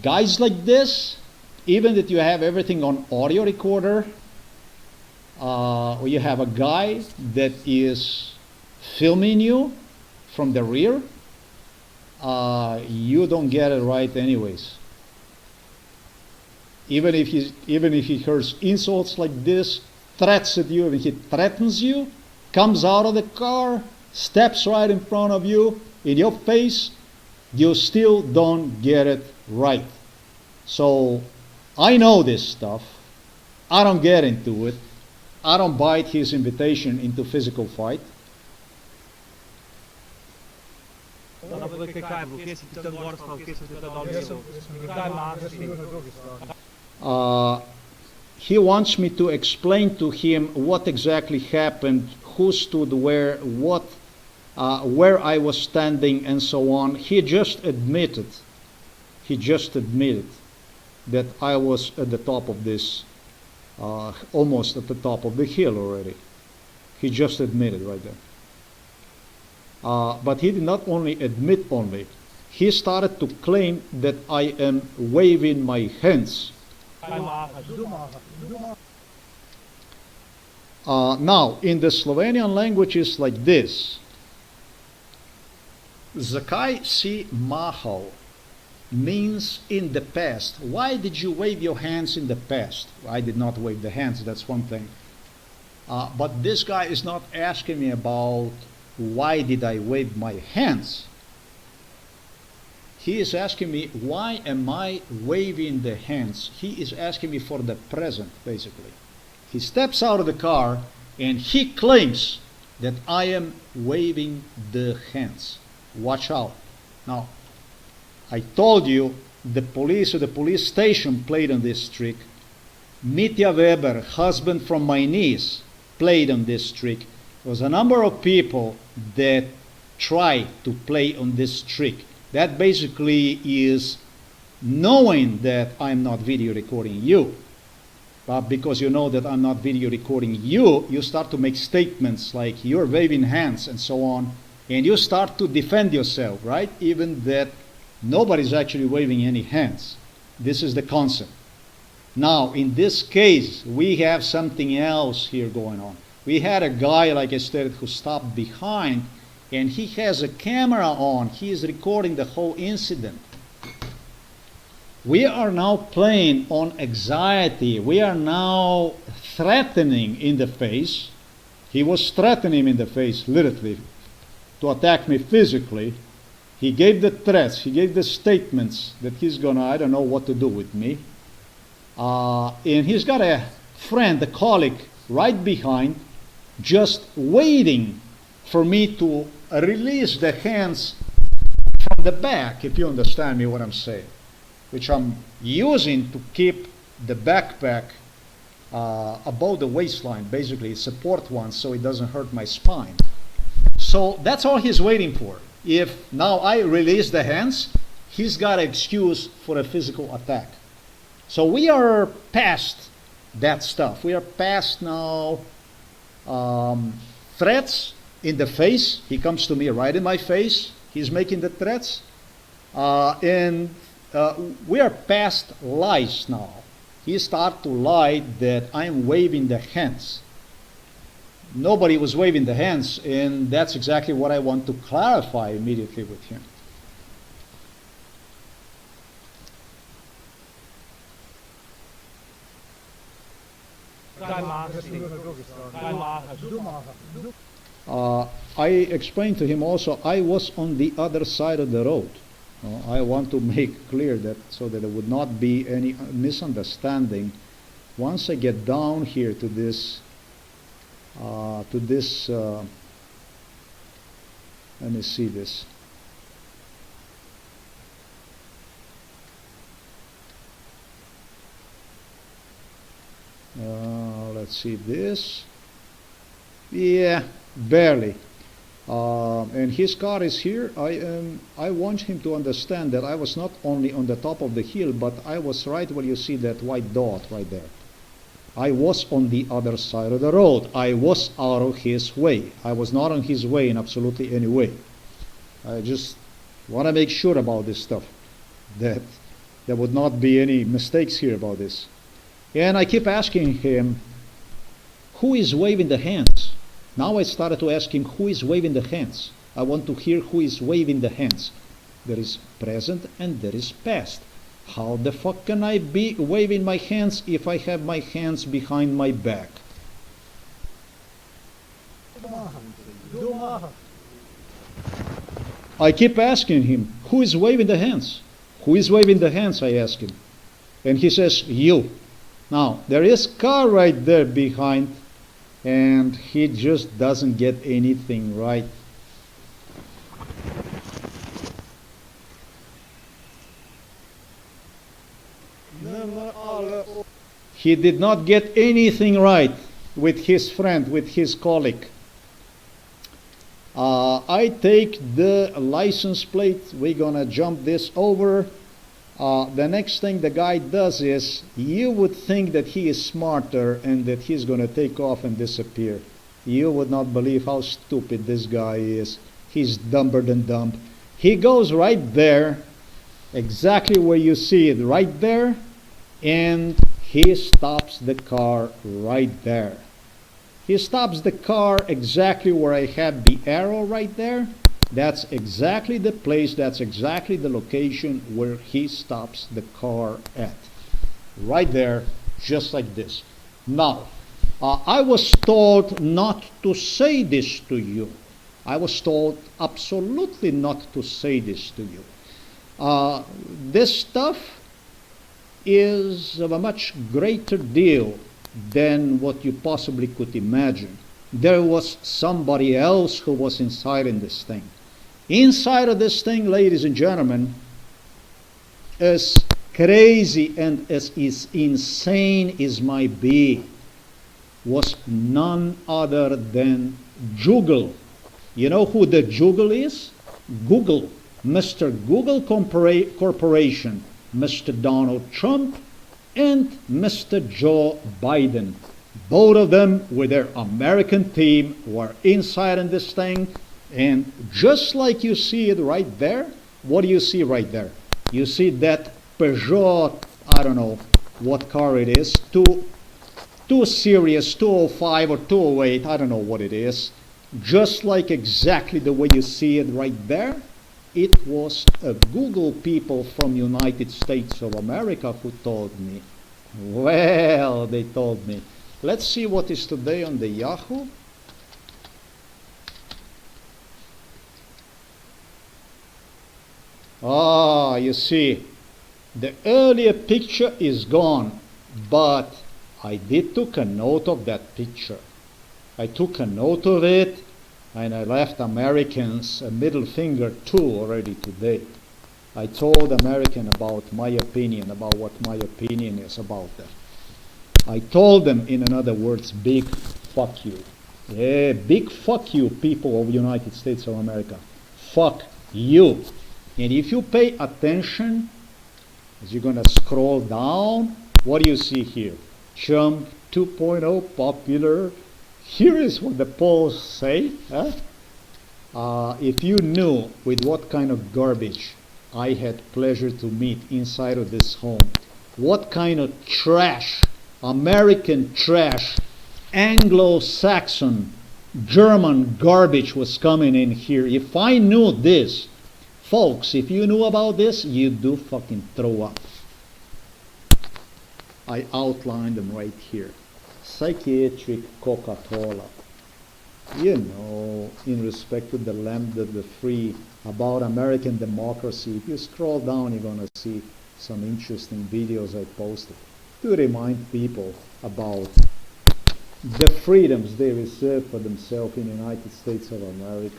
guys like this, even that you have everything on audio recorder, or you have a guy that is filming you from the rear, you don't get it right anyways. Even if he hears insults like this, threats at you, when he threatens you, comes out of the car, steps right in front of you, in your face, you still don't get it right. So I know this stuff. I don't get into it. I don't bite his invitation into physical fight. He wants me to explain to him what exactly happened, who stood where, where I was standing, and so on. He just admitted that I was at the top of this, almost at the top of the hill already. He just admitted right there. But he did not only admit only, he started to claim that I am waving my hands. Now, in the Slovenian language is like this. Zakaj si mahal means in the past. Why did you wave your hands in the past? I did not wave the hands, that's one thing. But this guy is not asking me about why did I wave my hands. He is asking me, why am I waving the hands? He is asking me for the present, basically. He steps out of the car and he claims that I am waving the hands. Watch out. Now, I told you the police or the police station played on this trick. Mitya Weber, husband from my niece, played on this trick. There was a number of people that tried to play on this trick. That basically is knowing that I'm not video recording you. But because you know that I'm not video recording you, you start to make statements like you're waving hands and so on, and you start to defend yourself, right? Even that nobody's actually waving any hands. This is the concept. Now, in this case, we have something else here going on. We had a guy, like I said, who stopped behind, and he has a camera on. He is recording the whole incident. We are now playing on anxiety. We are now threatening in the face. He was threatening in the face, literally, to attack me physically. He gave the threats, he gave the statements that he's gonna, I don't know what to do with me. And he's got a friend, a colleague, right behind, just waiting for me to release the hands from the back, if you understand me what I'm saying, which I'm using to keep the backpack above the waistline, basically support one so it doesn't hurt my spine. So that's all he's waiting for. If now I release the hands, he's got an excuse for a physical attack. So we are past that stuff. We are past now threats in the face. He comes to me right in my face. He's making the threats. And we are past lies now. He started to lie that I'm waving the hands. Nobody was waving the hands, and that's exactly what I want to clarify immediately with him. I explained to him also, I was on the other side of the road. I want to make clear that so that there would not be any misunderstanding. Once I get down here to this, let me see this. Let's see this. Yeah, barely. And his car is here. I want him to understand that I was not only on the top of the hill, but I was right where you see that white dot right there. I was on the other side of the road. I was out of his way. I was not on his way in absolutely any way. I just want to make sure about this stuff, that there would not be any mistakes here about this. And I keep asking him, who is waving the hands? Now I started to ask him, who is waving the hands? I want to hear who is waving the hands. There is present and there is past. How the fuck can I be waving my hands if I have my hands behind my back? I keep asking him, who is waving the hands? Who is waving the hands, I ask him. And he says, you. Now, there is a car right there behind, and he just doesn't get anything right. He did not get anything right with his friend, with his colleague. I take the license plate. We're gonna jump this over. The next thing the guy does is, you would think that he is smarter and that he's gonna take off and disappear. You would not believe how stupid this guy is. He's dumber than dumb. He goes right there, exactly where you see it, right there, and he stops the car right there. He stops the car exactly where I had the arrow right there. That's exactly the place, that's exactly the location where he stops the car at. Right there, just like this. Now, I was told not to say this to you. I was told absolutely not to say this to you. This stuff is of a much greater deal than what you possibly could imagine. There was somebody else who was inside in this thing. Inside of this thing, ladies and gentlemen, as crazy and as is insane as might be, was none other than Google. You know who the Google is? Google. Mr. Google Corporation, Mr. Donald Trump, and Mr. Joe Biden. Both of them with their American team were inside in this thing. And just like you see it right there, what do you see right there? You see that Peugeot, I don't know what car it is, 2 Series, 205 or 208, I don't know what it is. Just like exactly the way you see it right there, it was a Google people from United States of America who told me. Well, they told me. Let's see what is today on the Yahoo. Ah, you see, the earlier picture is gone, but I did took a note of that picture. I took a note of it, and I left Americans a middle finger too already today. I told American about my opinion, about what my opinion is about them. I told them, in other words, big fuck you. Yeah, big fuck you, people of the United States of America. Fuck you. And if you pay attention, as you're going to scroll down, what do you see here? Trump 2.0 popular. Here is what the polls say. If you knew with what kind of garbage I had pleasure to meet inside of this home, what kind of trash, American trash, Anglo-Saxon, German garbage was coming in here. If I knew this, folks, if you knew about this, you'd do fucking throw up. I outlined them right here. Psychiatric Coca-Cola. You know, in respect to the land of the free, about American democracy, if you scroll down, you're going to see some interesting videos I posted to remind people about the freedoms they reserve for themselves in the United States of America.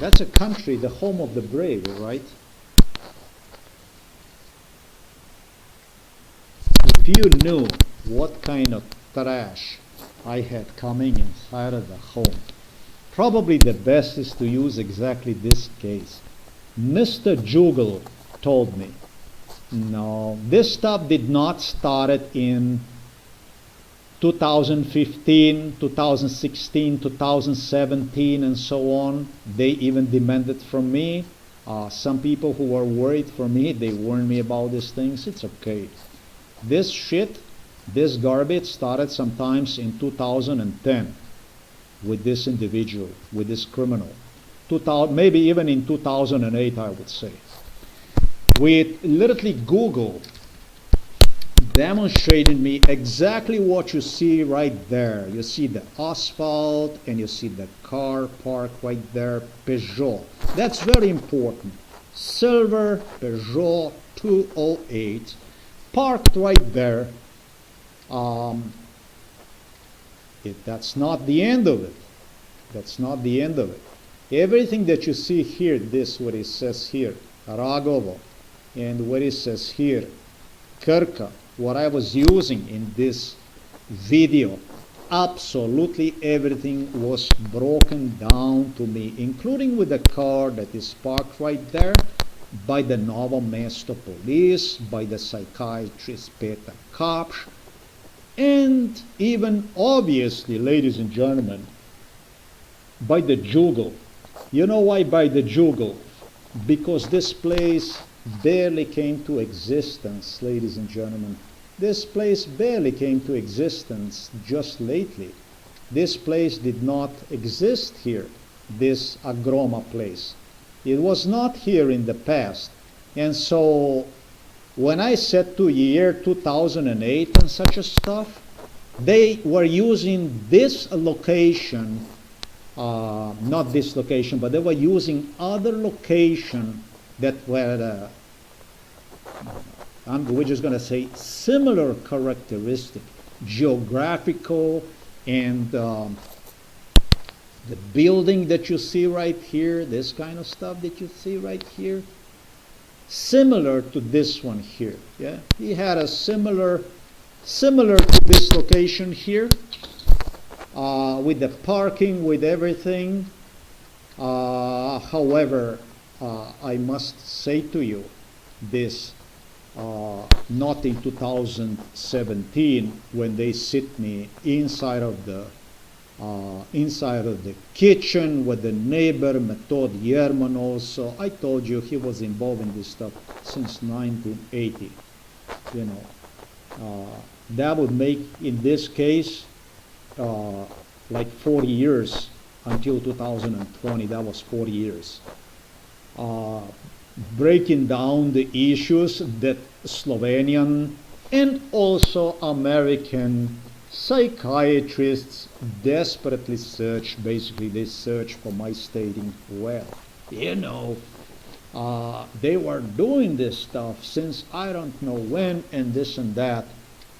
That's a country, the home of the brave, right? If you knew what kind of trash I had coming inside of the home, probably the best is to use exactly this case. Mr. Jugel told me, no, this stuff did not start in 2015, 2016, 2017, and so on. They even demanded from me. Some people who were worried for me, they warned me about these things. It's okay. This shit, this garbage started sometimes in 2010 with this individual, with this criminal. Maybe even in 2008, I would say. With literally Google demonstrated me exactly what you see right there. You see the asphalt and you see the car parked right there, Peugeot. That's very important. Silver Peugeot 208 parked right there. That's not the end of it. That's not the end of it. Everything that you see here, this what it says here, Ragovo, and what it says here, Kirka, what I was using in this video, absolutely everything was broken down to me, including with the car that is parked right there by the Novo Mesto police, by the psychiatrist Peter Kapsch, and even obviously, ladies and gentlemen, by the Jugel. You know why by the Jugel? Because this place barely came to existence, ladies and gentlemen. This place barely came to existence just lately. This place did not exist here, this Agroma place. It was not here in the past. And so when I said to year 2008 and such a stuff, they were using this location, not this location, but they were using other location that were, we're just going to say, similar characteristic, geographical, and the building that you see right here, this kind of stuff that you see right here, similar to this one here. Yeah, he had a similar to this location here, with the parking, with everything. However, I must say to you this, not in 2017 when they sit me inside of the kitchen with the neighbor Metod Yerman also. I told you he was involved in this stuff since 1980. You know, that would make, in this case, like 40 years until 2020. That was 40 years. Breaking down the issues that Slovenian and also American psychiatrists desperately search. Basically, they search for my stating, well, you know, they were doing this stuff since I don't know when, and this and that,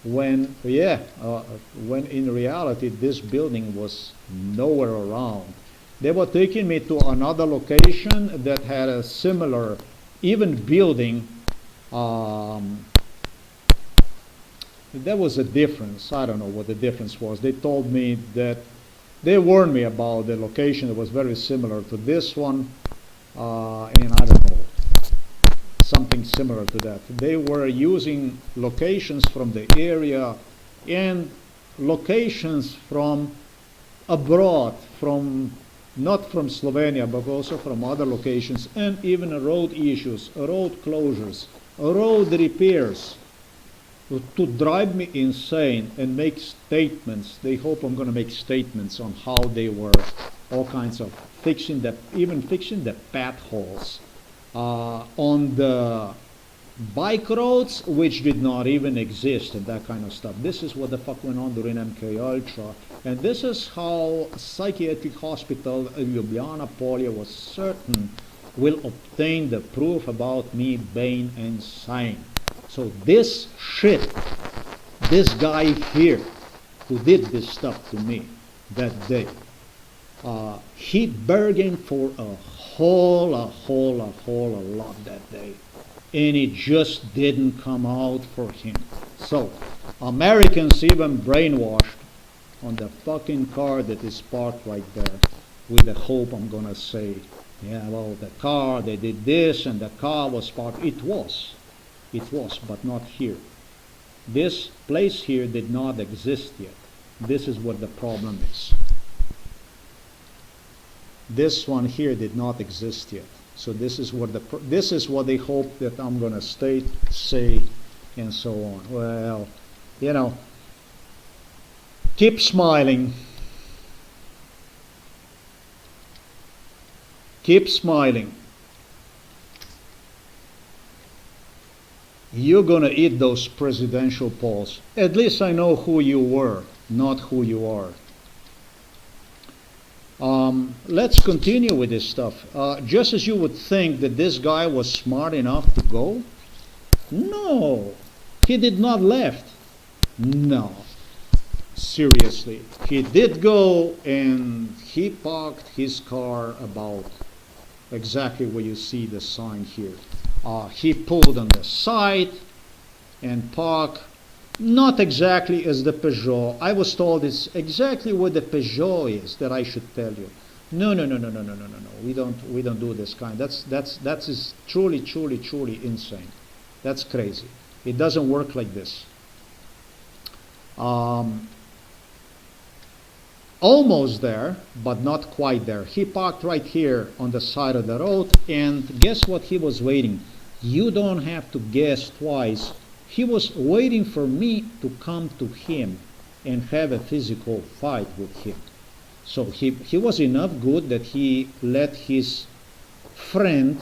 when in reality this building was nowhere around. They were taking me to another location that had a similar, even building. There was a difference. I don't know what the difference was. They told me that, they warned me about the location that was very similar to this one, and I don't know, something similar to that. They were using locations from the area and locations from abroad, from not from Slovenia, but also from other locations, and even road issues, road closures, road repairs, to drive me insane and make statements. They hope I'm going to make statements on how they were, all kinds of even fixing the potholes on the bike roads, which did not even exist, and that kind of stuff. This is what the fuck went on during MK Ultra, and this is how psychiatric hospital in Ljubljana Polje was certain will obtain the proof about me being insane. So this shit, this guy here who did this stuff to me that day, he bargained for a whole lot that day, and it just didn't come out for him. So Americans even brainwashed on the fucking car that is parked right there, with the hope I'm gonna say, yeah, well, the car, they did this, and the car was parked. It was, but not here. This place here did not exist yet. This is what the problem is. This one here did not exist yet. So this is what they hope that I'm gonna say, and so on. Well, you know, keep smiling. Keep smiling. You're gonna eat those presidential polls. At least I know who you were, not who you are. Let's continue with this stuff. Just as you would think that this guy was smart enough to go, no, he did not left. No, seriously, he did go, and he parked his car about exactly where you see the sign here. He pulled on the side and parked not exactly as the Peugeot. I was told it's exactly where the Peugeot is that I should tell you. No. We don't do this kind. That is truly insane. That's crazy. It doesn't work like this. Almost there, but not quite there. He parked right here on the side of the road, and guess what he was waiting? You don't have to guess twice. He was waiting for me to come to him and have a physical fight with him. So he was enough good that he let his friend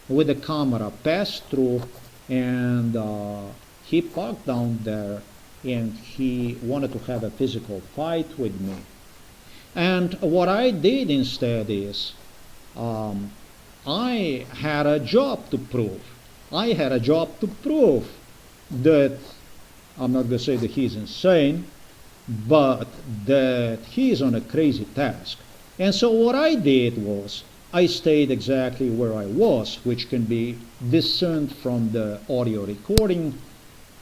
with the camera pass through, and he parked down there, and he wanted to have a physical fight with me. And what I did instead is, I had a job to prove. I had a job to prove that, I'm not going to say that he's insane, but that he's on a crazy task. And so what I did was, I stayed exactly where I was, which can be discerned from the audio recording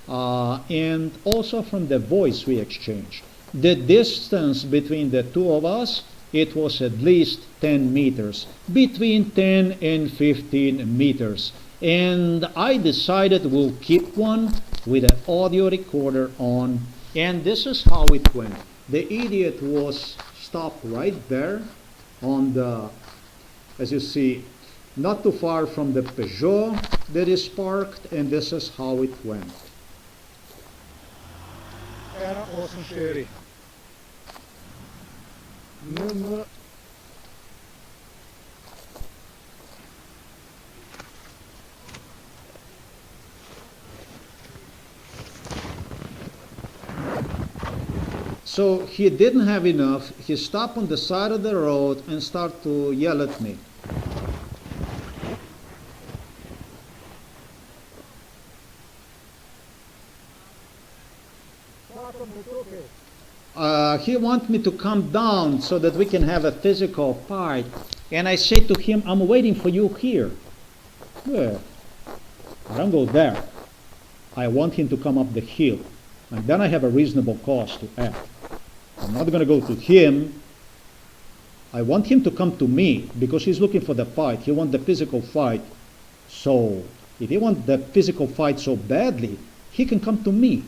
and also from the voice we exchanged. The distance between the two of us, it was at least 10 meters, between 10 and 15 meters. And I decided we'll keep one with an audio recorder on, and this is how it went. The idiot was stopped right there on the, as you see, not too far from the Peugeot that is parked, and this is how it went. R48 nummer So he didn't have enough. He stopped on the side of the road and started to yell at me. He wanted me to come down so that we can have a physical fight. And I said to him, I'm waiting for you here. Well, I don't go there. I want him to come up the hill. And then I have a reasonable cause to act. I'm not going to go to him. I want him to come to me because he's looking for the fight. He wants the physical fight. So if he wants the physical fight so badly, he can come to me.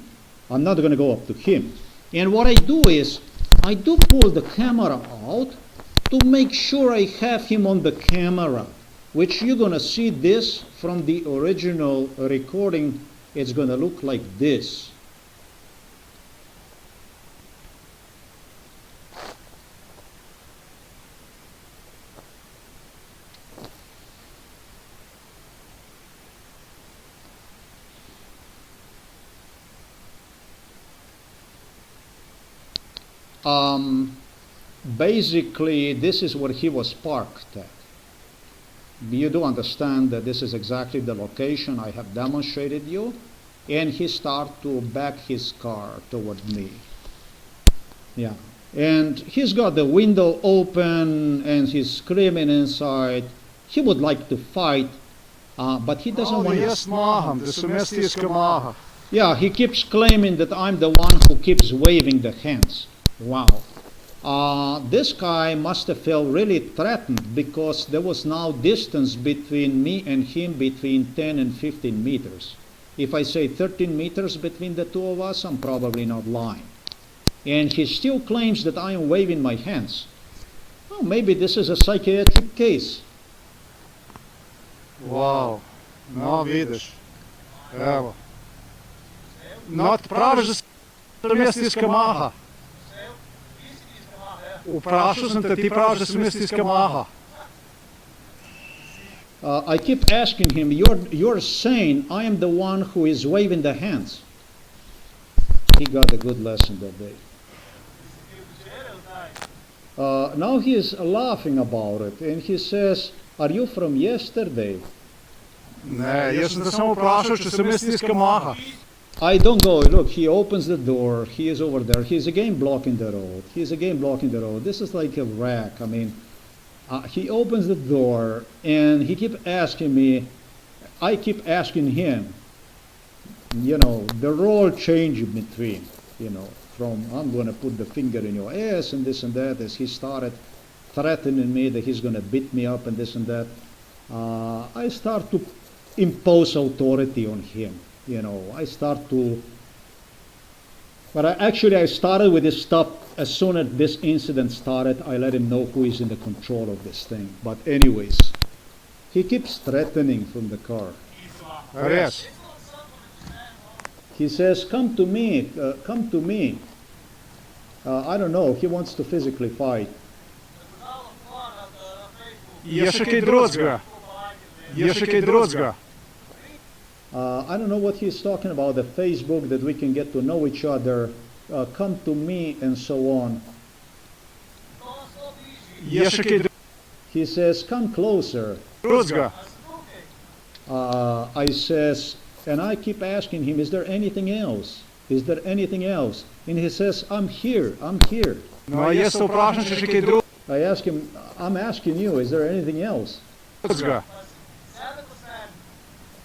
I'm not going to go up to him. And what I do is, I do pull the camera out to make sure I have him on the camera, which you're going to see this from the original recording. It's going to look like this. Basically, this is where he was parked at. You do understand that this is exactly the location I have demonstrated you. And he started to back his car toward me. Yeah. And he's got the window open and he's screaming inside. He would like to fight, but he doesn't want to. Yeah, he keeps claiming that I'm the one who keeps waving the hands. Wow. This guy must have felt really threatened because there was now distance between me and him between 10 and 15 meters. If I say 13 meters between the two of us, I'm probably not lying. And he still claims that I am waving my hands. Well, maybe this is a psychiatric case. Wow, no vidiš, evo. No, ti praviš, da sem jaz tiska maha. Vprašal sem te, ti praviš, da sem jaz tiska maha. I keep asking him, you're saying I am the one who is waving the hands. He got a good lesson that day. Now he is laughing about it, and he says, are you from yesterday? Ne, jaz sem te samo vprašal, če sem jaz tiska maha. I don't go. Look, he opens the door. He is over there. He's again blocking the road. He's again blocking the road. This is like a wreck. I mean, he opens the door, and he keeps asking me. I keep asking him. You know, the role change in between. You know, from I'm going to put the finger in your ass and this and that, as he started threatening me that he's going to beat me up and this and that. I start to impose authority on him. You know, I start to, but I started with this stuff as soon as this incident started. I let him know who is in the control of this thing. But anyways, he keeps threatening from the car. Res. He says, come to me, come to me. I don't know, he wants to physically fight. Je še kaj drugega. Je še kaj drugega. I don't know what he's talking about, the Facebook, that we can get to know each other, come to me, and so on. Je še kaj He says, come closer. drugega. I says, and I keep asking him, is there anything else? Is there anything else? And he says, I'm here, I'm here. No, jaz te vprašam, če še kaj drugega. I asked him, I'm asking you, is there anything else? Let's go. Sēdi pa sevi.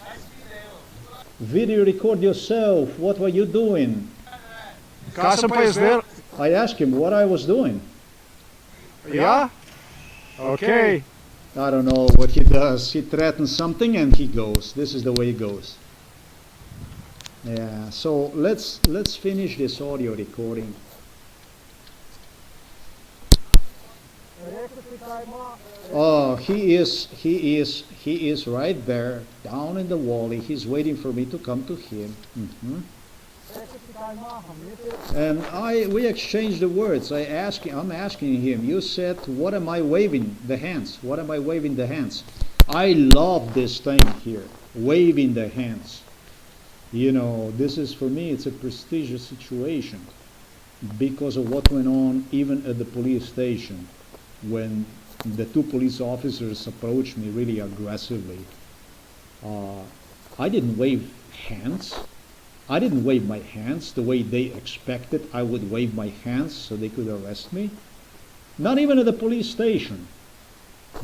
Taisi video. Video record yourself. What were you doing? Kā esam paizdēr? I asked him what I was doing. Jā? Okay. I don't know what he does. He threatens something and he goes. This is the way he goes. Yeah, so let's finish this audio recording. Oh, he is right there, down in the valley. He's waiting for me to come to him. And we exchanged the words. I'm asking him. You said, "What am I waving the hands? What am I waving the hands?" I love this thing here, waving the hands. You know, this is for me. It's a prestigious situation because of what went on even at the police station when the two police officers approached me really aggressively. I didn't wave hands. I didn't wave my hands the way they expected I would wave my hands so they could arrest me. Not even at the police station.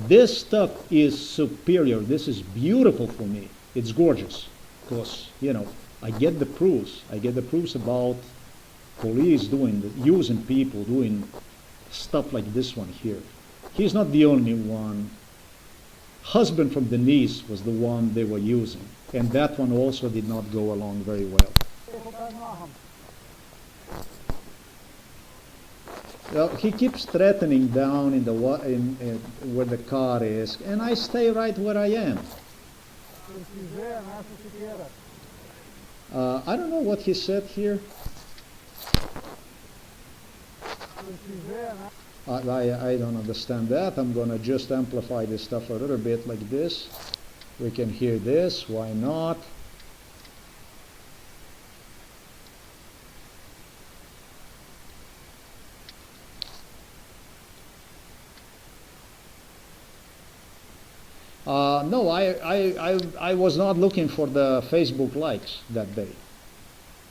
This stuff is superior. This is beautiful for me. It's gorgeous. Because, you know, I get the proofs. I get the proofs about police using people, doing stuff like this one here. He's not the only one. Husband from Denise was the one they were using. And that one also did not go along very well. Well, he keeps threatening down in the where the car is, and I stay right where I am. I don't know what he said here. I don't understand that. I'm going to just amplify this stuff a little bit like this. We can hear this. Why not? No, I was not looking for the Facebook likes that day.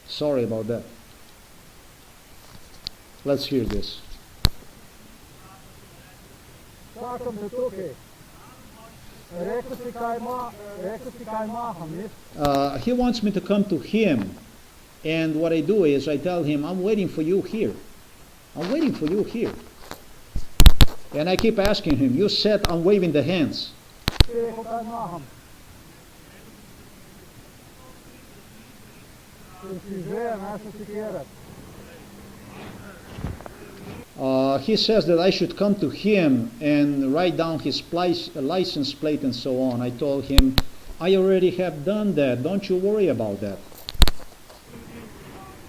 Sorry about that. Let's hear this. He wants me to come to him, and what I do is I tell him, I'm waiting for you here. I'm waiting for you here. And I keep asking him, you said I'm waving the hands. He says that I should come to him and write down his license plate and so on. I told him, I already have done that. Don't you worry about that.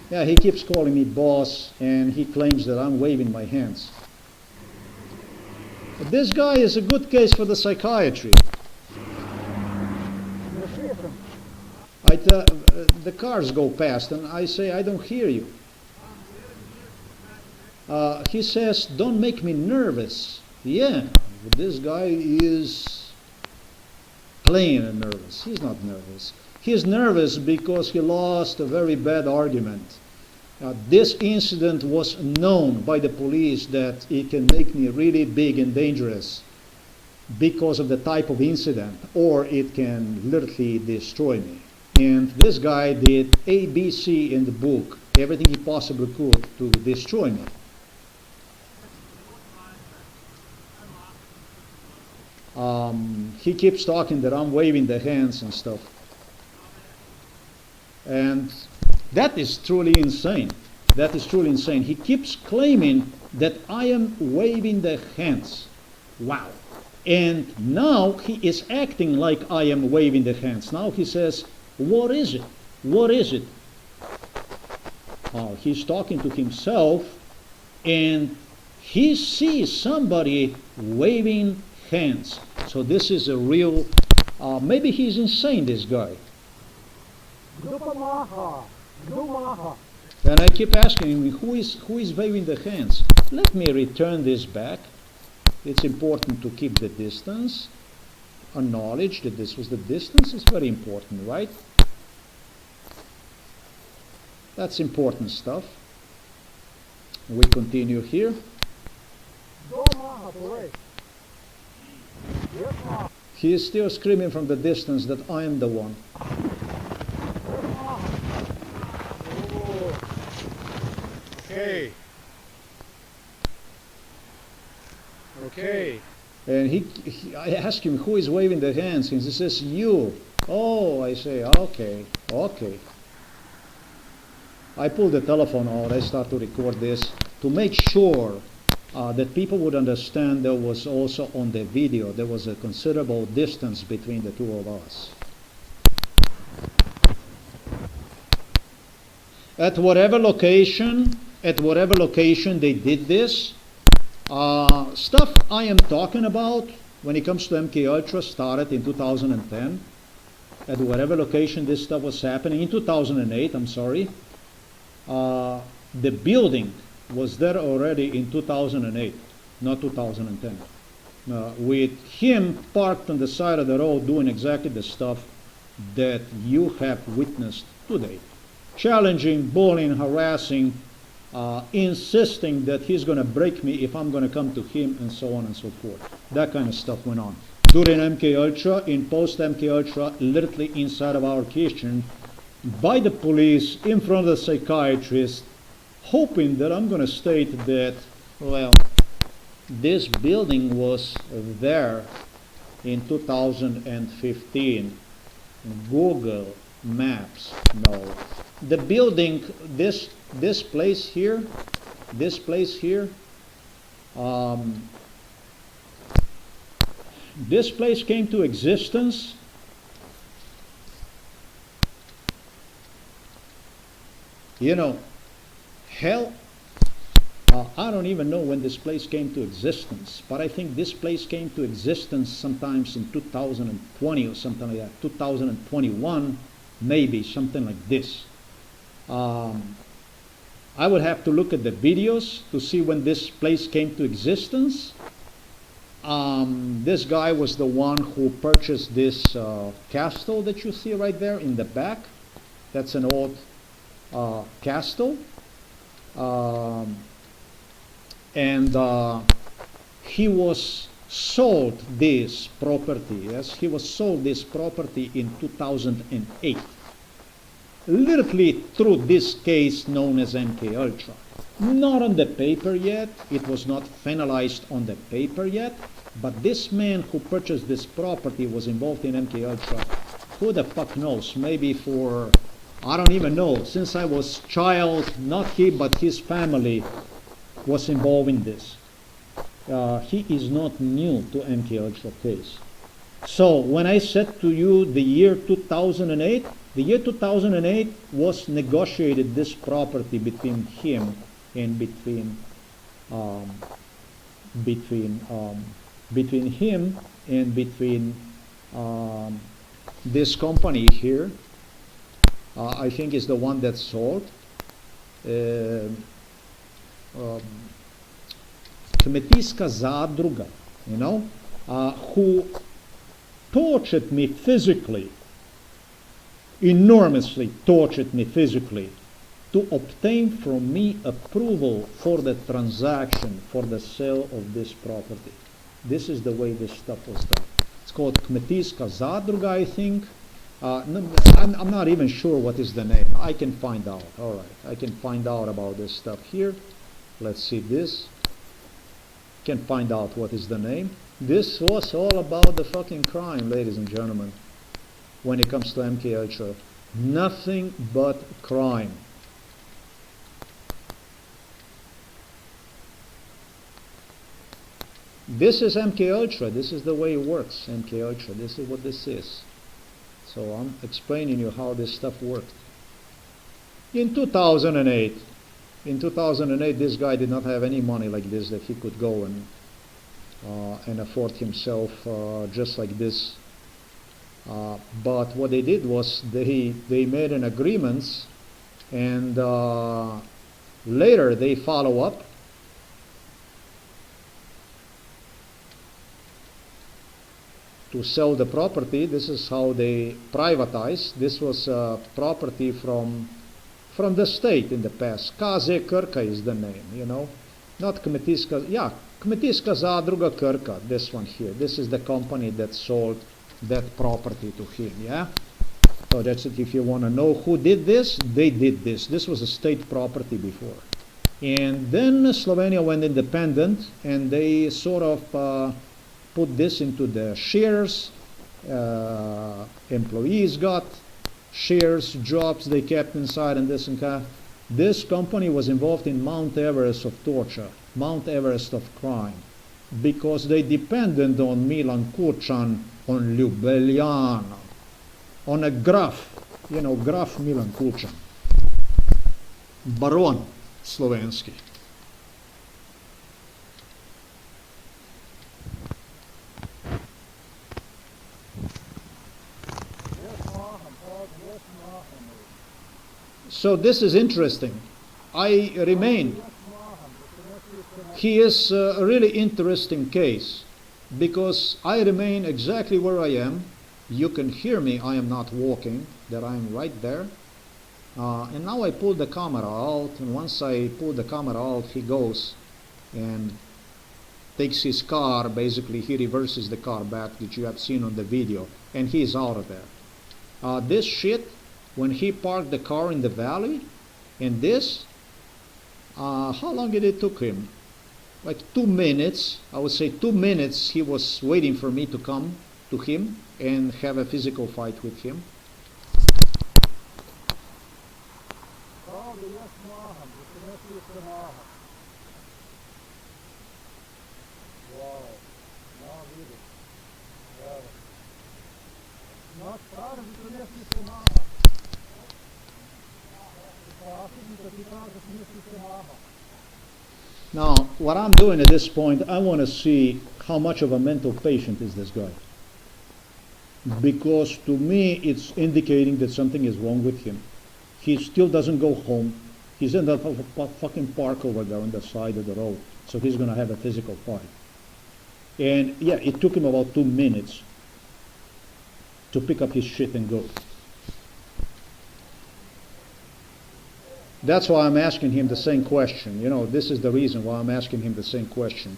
Yeah, he keeps calling me boss, and he claims that I'm waving my hands. But this guy is a good case for the psychiatry. The cars go past, and I say, I don't hear you. He says, don't make me nervous. Yeah, but this guy is playing nervous. He's not nervous. He's nervous because he lost a very bad argument. This incident was known by the police that it can make me really big and dangerous because of the type of incident, or it can literally destroy me. And this guy did A, B, C in the book, everything he possibly could to destroy me. He keeps talking that I'm waving the hands and stuff. And that is truly insane. That is truly insane. He keeps claiming that I am waving the hands. Wow. And now he is acting like I am waving the hands. Now he says, what is it? What is it? Oh, he's talking to himself, and he sees somebody waving hands. So this is a real, maybe he's insane, this guy. And I keep asking him, who is waving the hands? Let me return this back. It's important to keep the distance. Acknowledge that this was the distance is very important, right? That's important stuff. We continue here. He is still screaming from the distance that I am the one. Okay. Okay. And I ask him who is waving their hands, and he says, you. Oh, I say, okay, okay. I pull the telephone out, I start to record this to make sure that people would understand there was also on the video, there was a considerable distance between the two of us. At whatever location they did this, stuff I am talking about when it comes to MK Ultra started in 2010. At whatever location this stuff was happening, in 2008, I'm sorry. The building was there already in 2008, not 2010. With him parked on the side of the road doing exactly the stuff that you have witnessed today. Challenging, bullying, harassing, insisting that he's going to break me if I'm going to come to him, and so on and so forth. That kind of stuff went on. During MK Ultra, in post MK Ultra, literally inside of our kitchen, by the police, in front of the psychiatrist, hoping that I'm going to state that, well, this building was there in 2015. Google Maps, no. The building, this place here, this place came to existence hell, I don't even know when this place came to existence, but I think this place came to existence sometimes in 2020 or something like that, 2021, maybe, something like this. I would have to look at the videos to see when this place came to existence. This guy was the one who purchased this castle that you see right there in the back. That's an old castle. And he was sold this property. Yes, he was sold this property in 2008. Literally through this case known as MK Ultra. Not on the paper yet. It was not finalized on the paper yet. But this man who purchased this property was involved in MK Ultra. Who the fuck knows? Maybe for, I don't even know. Since I was child, not he, but his family was involved in this. He is not new to MK Ultra case. So when I said to you the year 2008, the year 2008 was negotiated this property between him and between him and between this company here. I think is the one that sold. Kmetijska zadruga, who tortured me physically, enormously tortured me physically, to obtain from me approval for the transaction, for the sale of this property. This is the way this stuff was done. It's called Kmetijska zadruga, I think. I'm not even sure what is the name. I can find out. All right, I can find out about this stuff here. Let's see this. Can find out what is the name. This was all about the fucking crime, ladies and gentlemen. When it comes to MK Ultra, nothing but crime. This is MK Ultra. This is the way it works. MK Ultra. This is what this is. So I'm explaining you how this stuff worked. In 2008, this guy did not have any money like this that he could go and afford himself just like this. But what they did was they made an agreement, and later they follow up. To sell the property. This is how they privatized. This was property from the state in the past. Kaze Krka is the name, Not Kmetijska, yeah, Kmetijska zadruga Krka, this one here. This is the company that sold that property to him, yeah? So that's it. If you want to know who did this, they did this. This was a state property before. And then Slovenia went independent, and they sort of put this into the shares. Employees got shares, jobs they kept inside, and this and that. This company was involved in Mount Everest of torture, Mount Everest of crime, because they depended on Milan Kučan, on Ljubljana, on a Graf, Graf Milan Kučan, baron slovenski. So this is interesting. I remain. He is a really interesting case because I remain exactly where I am. You can hear me. I am not walking, that I am right there. And now I pull the camera out, and once I pull the camera out, he goes and takes his car. Basically, he reverses the car back that you have seen on the video, and he's out of there. This shit, when he parked the car in the valley, and this, how long did it took him? Like 2 minutes. I would say 2 minutes he was waiting for me to come to him and have a physical fight with him. Now, what I'm doing at this point, I want to see how much of a mental patient is this guy. Because to me, it's indicating that something is wrong with him. He still doesn't go home. He's in the fucking park over there on the side of the road. So he's going to have a physical fight. And yeah, it took him about 2 minutes to pick up his shit and go. That's why I'm asking him the same question. This is the reason why I'm asking him the same question.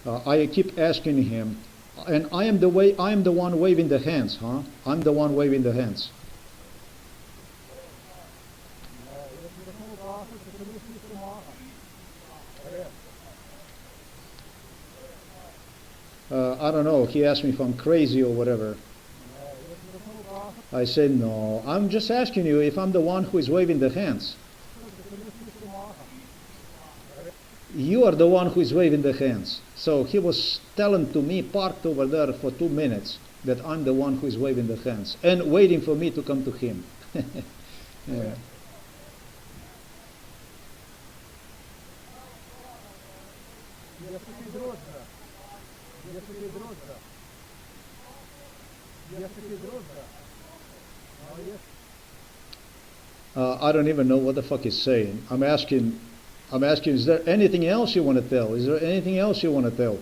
I keep asking him, and I am the one waving the hands, huh? I'm the one waving the hands. I don't know. He asked me if I'm crazy or whatever. I said, no. I'm just asking you if I'm the one who is waving the hands. You are the one who is waving the hands. So he was telling to me, parked over there for 2 minutes, that I'm the one who is waving the hands and waiting for me to come to him. Yeah. I don't even know what the fuck he's saying. I'm asking, is there anything else you want to tell? Is there anything else you want to tell?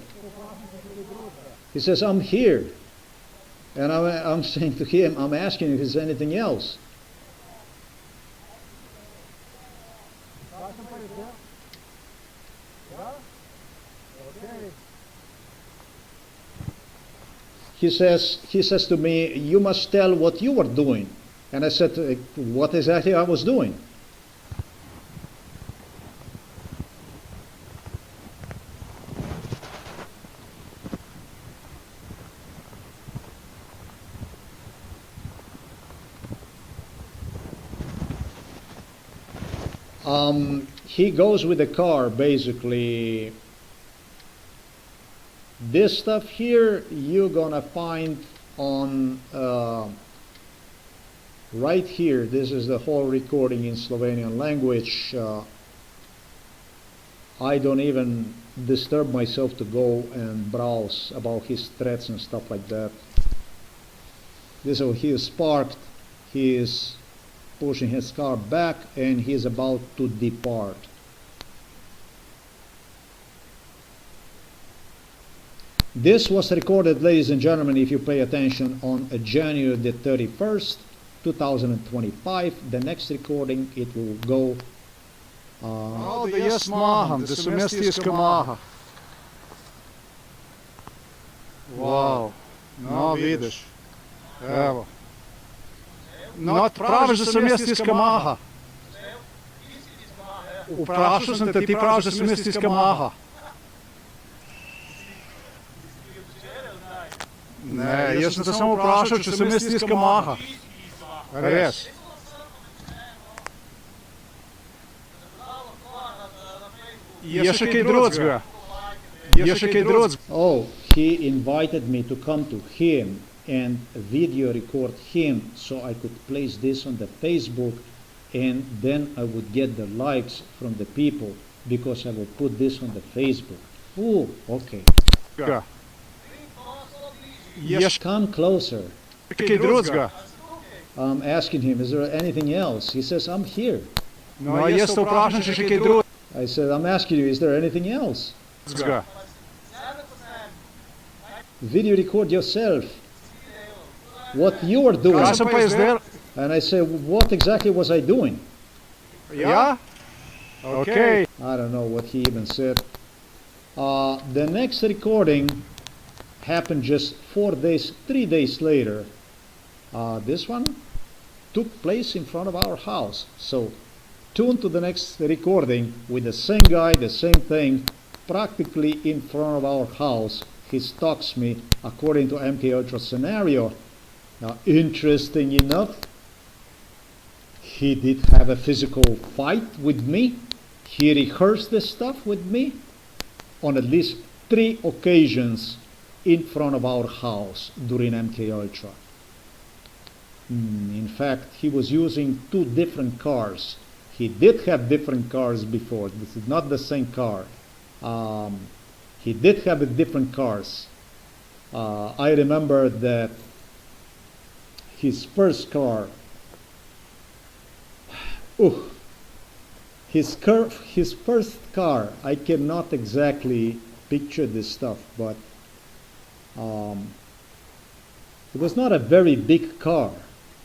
He says, I'm here. And I'm saying to him, I'm asking if there's anything else. He says to me, you must tell what you were doing. And I said, what exactly I was doing? He goes with the car, basically. This stuff here you're gonna find on right here. This is the whole recording in Slovenian language. I don't even disturb myself to go and browse about his threats and stuff like that. This is he is parked. He is pushing his car back and he is about to depart. This was recorded, ladies and gentlemen, if you pay attention, on January the 31st, 2025. The next recording, it will go... Ovdje jaz maham, da sem jaz tiskal maha. Wow. No, vidiš. Evo. No, praviš, da sem jaz tiska maha. Vprašal sem te, ti praviš, da sem jaz tiska maha. Ne, jaz sem te samo vprašal, če sem jaz tiska maha. Res. Je še kaj drugega. Je še kaj drugega. Oh, he invited me to come to him and video record him so I could place this on the Facebook, and then I would get the likes from the people because I will put this on the Facebook. Oh, okay. Je še Come closer. kaj drugega. I'm asking him, is there anything else? He says, I'm here. No, jaz te vprašam, če še kaj drugega. I said, I'm asking you, is there anything else? Video record yourself. What you were doing. Kaj sem pa jaz delal? And I said, what exactly was I doing? Ja? Okay. I don't know what he even said. The next recording happened just 3 days later. This one took place in front of our house. So tune to the next recording with the same guy, the same thing, practically in front of our house. He stalks me according to MK Ultra scenario. Interesting enough, he did have a physical fight with me. He rehearsed this stuff with me on at least 3 occasions in front of our house during MK Ultra. In fact, he was using 2 different cars. He did have different cars before. This is not the same car. He did have different cars. I remember that his first car, his first car, I cannot exactly picture this stuff, but it was not a very big car,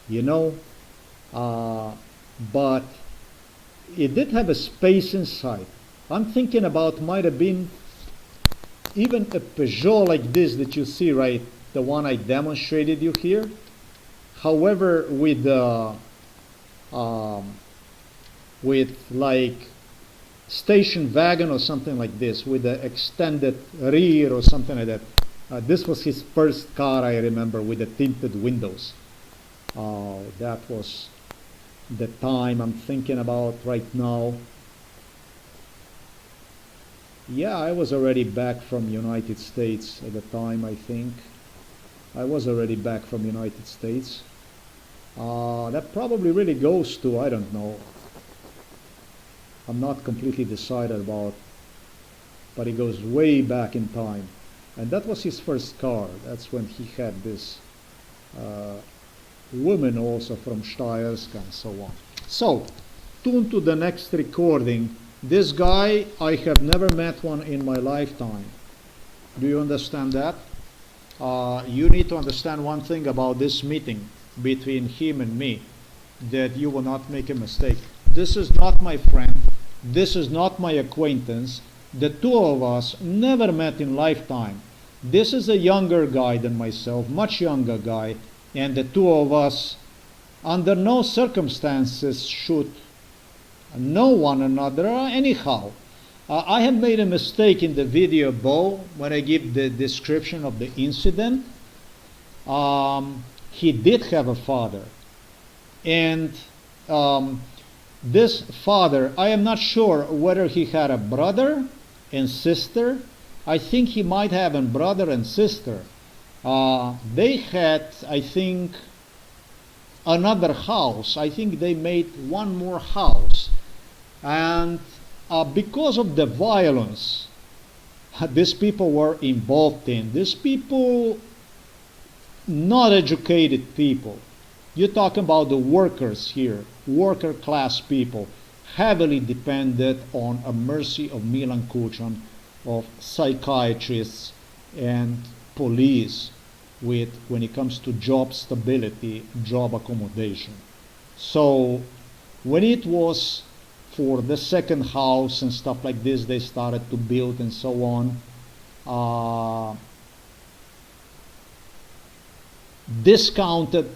you know, but it did have a space inside. I'm thinking about might have been even a Peugeot like this that you see, right, the one I demonstrated you here. However, with like station wagon or something like this, with the extended rear or something like that. This was his first car, I remember, with the tinted windows. That was the time I'm thinking about right now. Yeah, I was already back from United States at the time, I think. I was already back from United States. That probably really goes to, I don't know. I'm not completely decided about, but it goes way back in time. And that was his first car. That's when he had this woman also from Steyersk and so on. So, tune to the next recording. This guy, I have never met one in my lifetime. Do you understand that? You need to understand one thing about this meeting between him and me, that you will not make a mistake. This is not my friend. This is not my acquaintance. The 2 of us never met in lifetime. This is a younger guy than myself, much younger guy, and the 2 of us under no circumstances should know one another anyhow. I have made a mistake in the video Bo when I give the description of the incident. He did have a father, and this father, I am not sure whether he had a brother and sister. I think he might have a brother and sister. They had, I think, another house. I think they made one more house. And because of the violence these people were involved in, these people, not educated people, you're talking about the workers here, worker class people, heavily dependent on a mercy of Milan Kucan, of psychiatrists and police when it comes to job stability, job accommodation. So when it was for the second house and stuff like this, they started to build and so on, discounted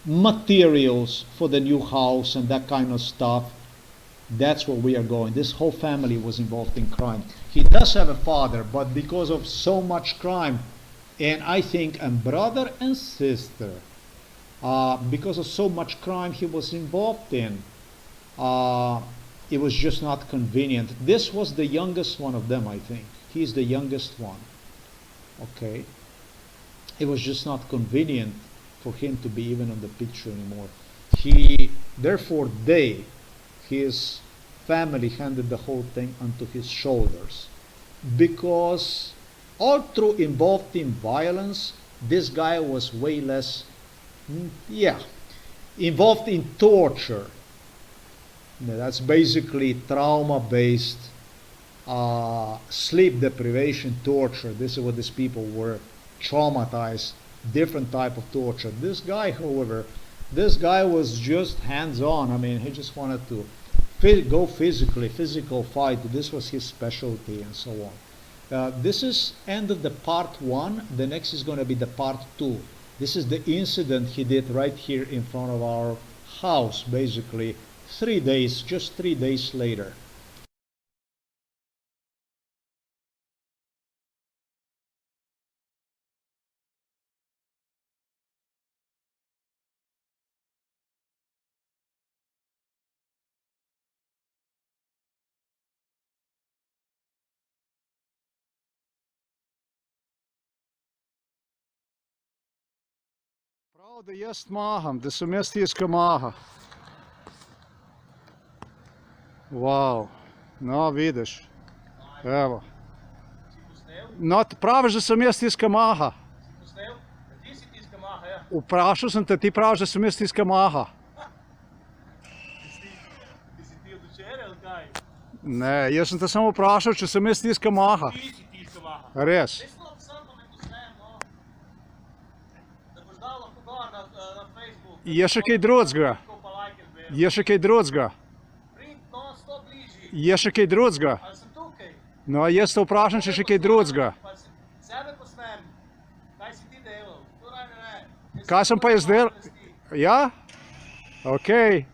materials for the new house and that kind of stuff. That's where we are going. This whole family was involved in crime. He does have a father, but because of so much crime, and I think a brother and sister, because of so much crime he was involved in, it was just not convenient. This was the youngest one of them, I think. He's the youngest one. Okay. It was just not convenient for him to be even on the picture anymore. Therefore, his family handed the whole thing onto his shoulders. Because all through involved in violence, this guy was way less, involved in torture. That's basically trauma-based, sleep deprivation torture. This is what these people were traumatized, different type of torture. This guy, however, was just hands-on. I mean, he just wanted to go physical fight. This was his specialty and so on. This is end of the part 1. The next is going to be the part 2. This is the incident he did right here in front of our house, basically just 3 days later. Правда, jest maham, da su mjestijska maha. Wow, no vidiš, evo. Not, praviš da su mjestijska maha. Posnel? Ti si tiska maha, ja. Vprašal sem te, ti praviš da su mjestijska maha. Ti si ti od včeraj ali kaj? Ne, jaz sem te samo vprašal, če sem jaz tiska maha. Ti si tiska maha. Res. Veš, sploh sam pa me posnem, no. Da boš dal lahko gor na Facebook. Je še kaj drugega? Tako pa lajke zbira. Je še kaj drugega? Print non stop bliži. Je še kaj drugega? Ali sem tukaj? No, jaz te vprašam, če še kaj drugega. Pa sebe posnem. Kaj si ti delal? To naj ne. Kaj sem pa jaz delal? Ja? Okay.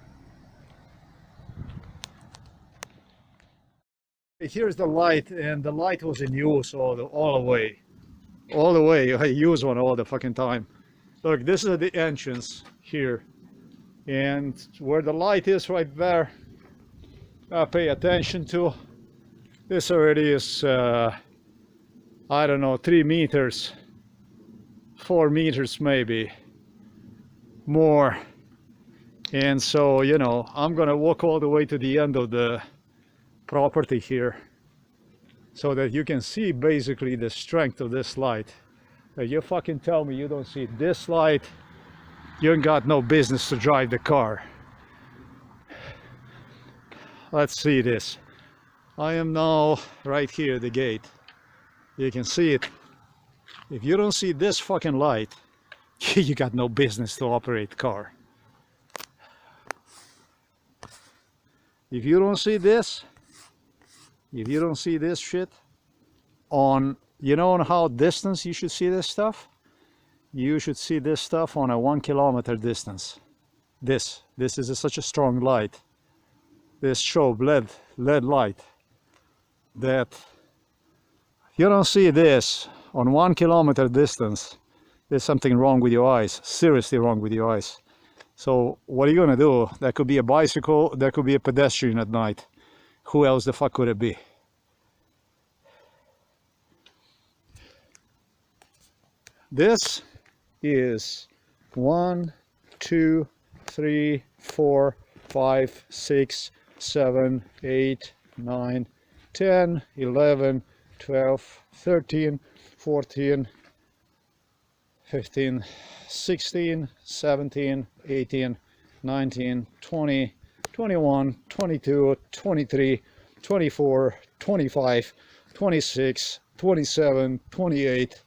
Here's the light, and the light was in use all the way. All the way, I use one all the fucking time. Look, this is the entrance here. And where the light is right there, pay attention to. This already is, I don't know, 3 meters, 4 meters maybe, more. And so, you know, I'm gonna walk all the way to the end of the property here so that you can see basically the strength of this light. You fucking tell me you don't see this light, you ain't got no business to drive the car. Let's see this. I am now right here at the gate. You can see it. If you don't see this fucking light, you got no business to operate the car. If you don't see this, if you don't see this shit on, you know, on how distance you should see this stuff? You should see this stuff on a 1 kilometer distance. This is such a strong light. This strobe LED light, that if you don't see this on 1 kilometer distance, there's something wrong with your eyes, seriously wrong with your eyes. So what are you gonna do? That could be a bicycle, that could be a pedestrian at night. Who else the fuck could it be? This is 1, 2, 3, 4, 5, 6, 7, 8, 9, 10, 11, 12, 13, 14, 15, 16, 17, 18, 19, 20, 21, 22, 23, 24, 25, 26, 27, 28,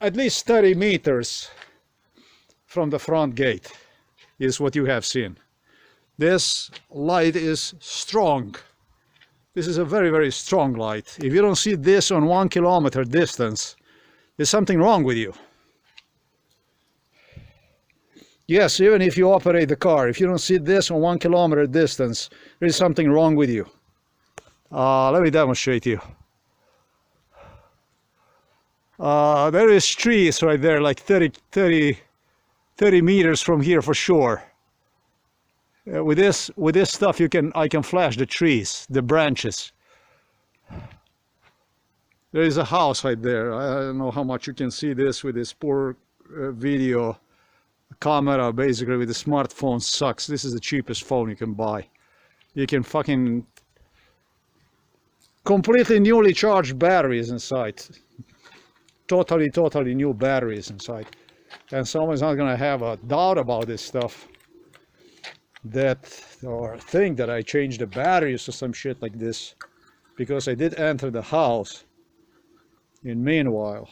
at least 30 meters from the front gate is what you have seen. This light is strong. This is a very, very strong light. If you don't see this on 1 kilometer distance, there's something wrong with you. Yes, even if you operate the car, if you don't see this on 1 kilometer distance, there is something wrong with you. Let me demonstrate you. There is trees right there, like 30 meters from here for sure. With this stuff, I can flash the trees, the branches. There is a house right there. I don't know how much you can see this with this poor video camera. Basically, with the smartphone sucks. This is the cheapest phone you can buy. You can fucking completely newly charged batteries inside. Totally new batteries inside. And someone's not gonna have a doubt about this stuff. Or think that I changed the batteries or some shit like this, because I did enter the house. In meanwhile,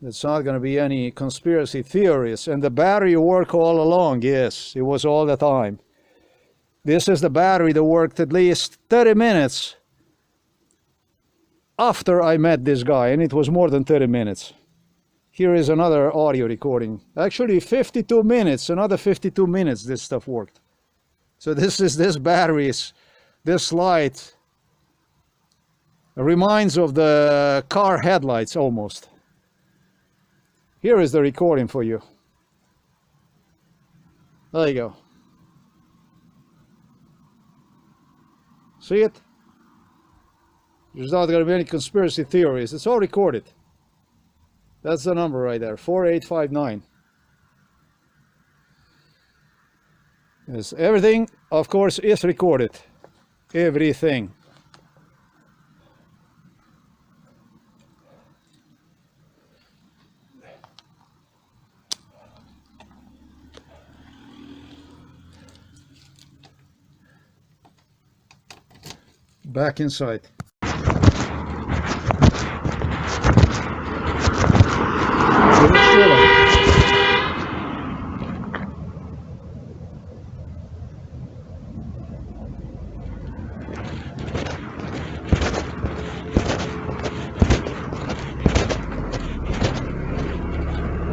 it's not going to be any conspiracy theories. And the battery worked all along. Yes, it was all the time. This is the battery that worked at least 30 minutes after I met this guy, and it was more than 30 minutes. Here is another audio recording. Actually 52 minutes, another 52 minutes this stuff worked. So this batteries, this light reminds of the car headlights almost. Here is the recording for you. There you go. See it? There's not going to be any conspiracy theories. It's all recorded. That's the number right there, 4859. Yes, everything, of course, is recorded. Everything. Back inside.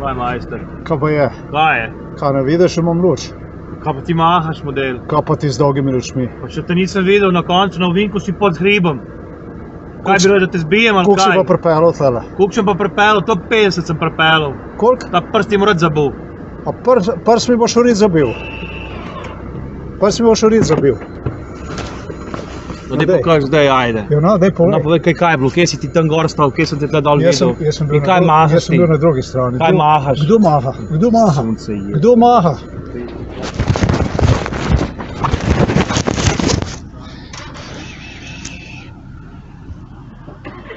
Kaj majster? Kaj pa je? Kaj je? Kaj ne vidiš, imam luč? Kaj pa ti mahaš, model? Kaj pa ti z dolgimi lučmi? Pa še te nisem videl na koncu, na ovinku si pod hribom. Kaj bi rekel, da te zbijem ali kaj? Koliko si pa pripeljal tale? Koliko sem pa pripeljal? Top 50 sem pripeljal. Koliko? Ta prst ti morat zabil. A prst mi boš v rit zabil? Prst mi boš v rit zabil? No, daj pokaž zdaj, ajde. Ja, no, daj povej. No, povej, kaj je bilo, kje si ti tam gor stal, kje sem te tle dol videl? In kaj mahaš ti? Jaz sem bil na drugi strani. Kaj mahaš? Kdo maha? Kdo maha? Sunce je. Kdo maha?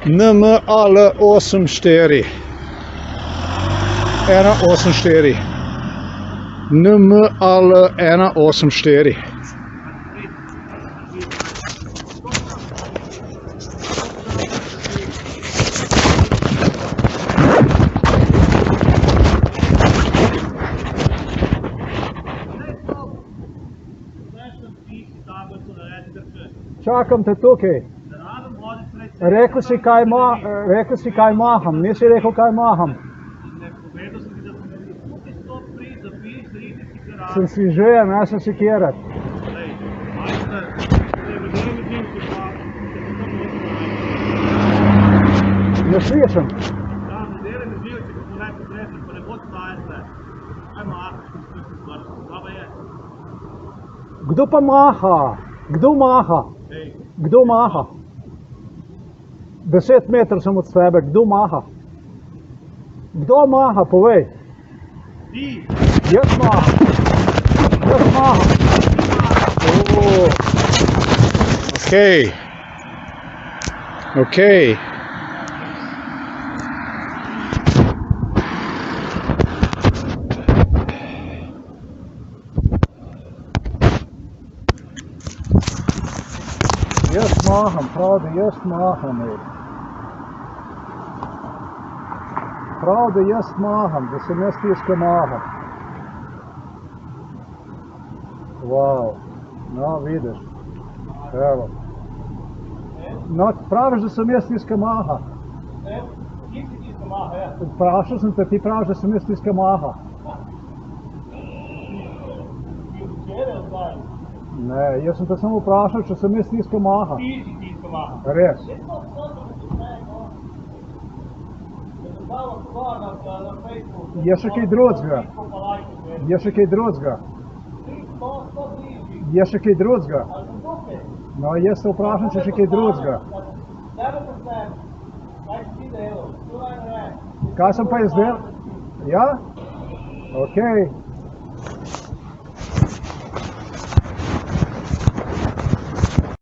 NMAL 84 184 NMAL 184. Čakam te tukaj. Rekel si, kaj maham, nisi rekel, kaj maham. Sem si že, ne sem si kjerat. Ne slišam. Kdo pa maha? Kdo maha? Kdo maha? 10 metrov sem od tebe, kdo maha? Kdo maha, povej? Ti! Jaz maham. Jaz maham. Okej. Okej. Jaz maham, prav da jaz maham. Prav da jaz maham, da sem jaz tiskal maham. Wow, no vidiš, evo. No praviš, da sem jaz tiskal maha. Kamaha, ja. Vprašal sem te, ti praviš, da sem jaz tisti Kamaha. Ti včeraj zdaj. Ne, jaz sem te samo vprašal, če sem jaz tisti Kamaha. Ti si ti Kamaha. Res. Je to spotno, da ti ne, no. Da sem dal gor na Facebooku. Je še kaj drugega? Je še kaj drugega? Je še kaj drugega? Ali sem tukaj? No, jaz te vprašam, če je še kaj drugega. 9%. Kaj si ti delal? Tu naj ne. Kaj sem pa jaz delal? Ja? Okej.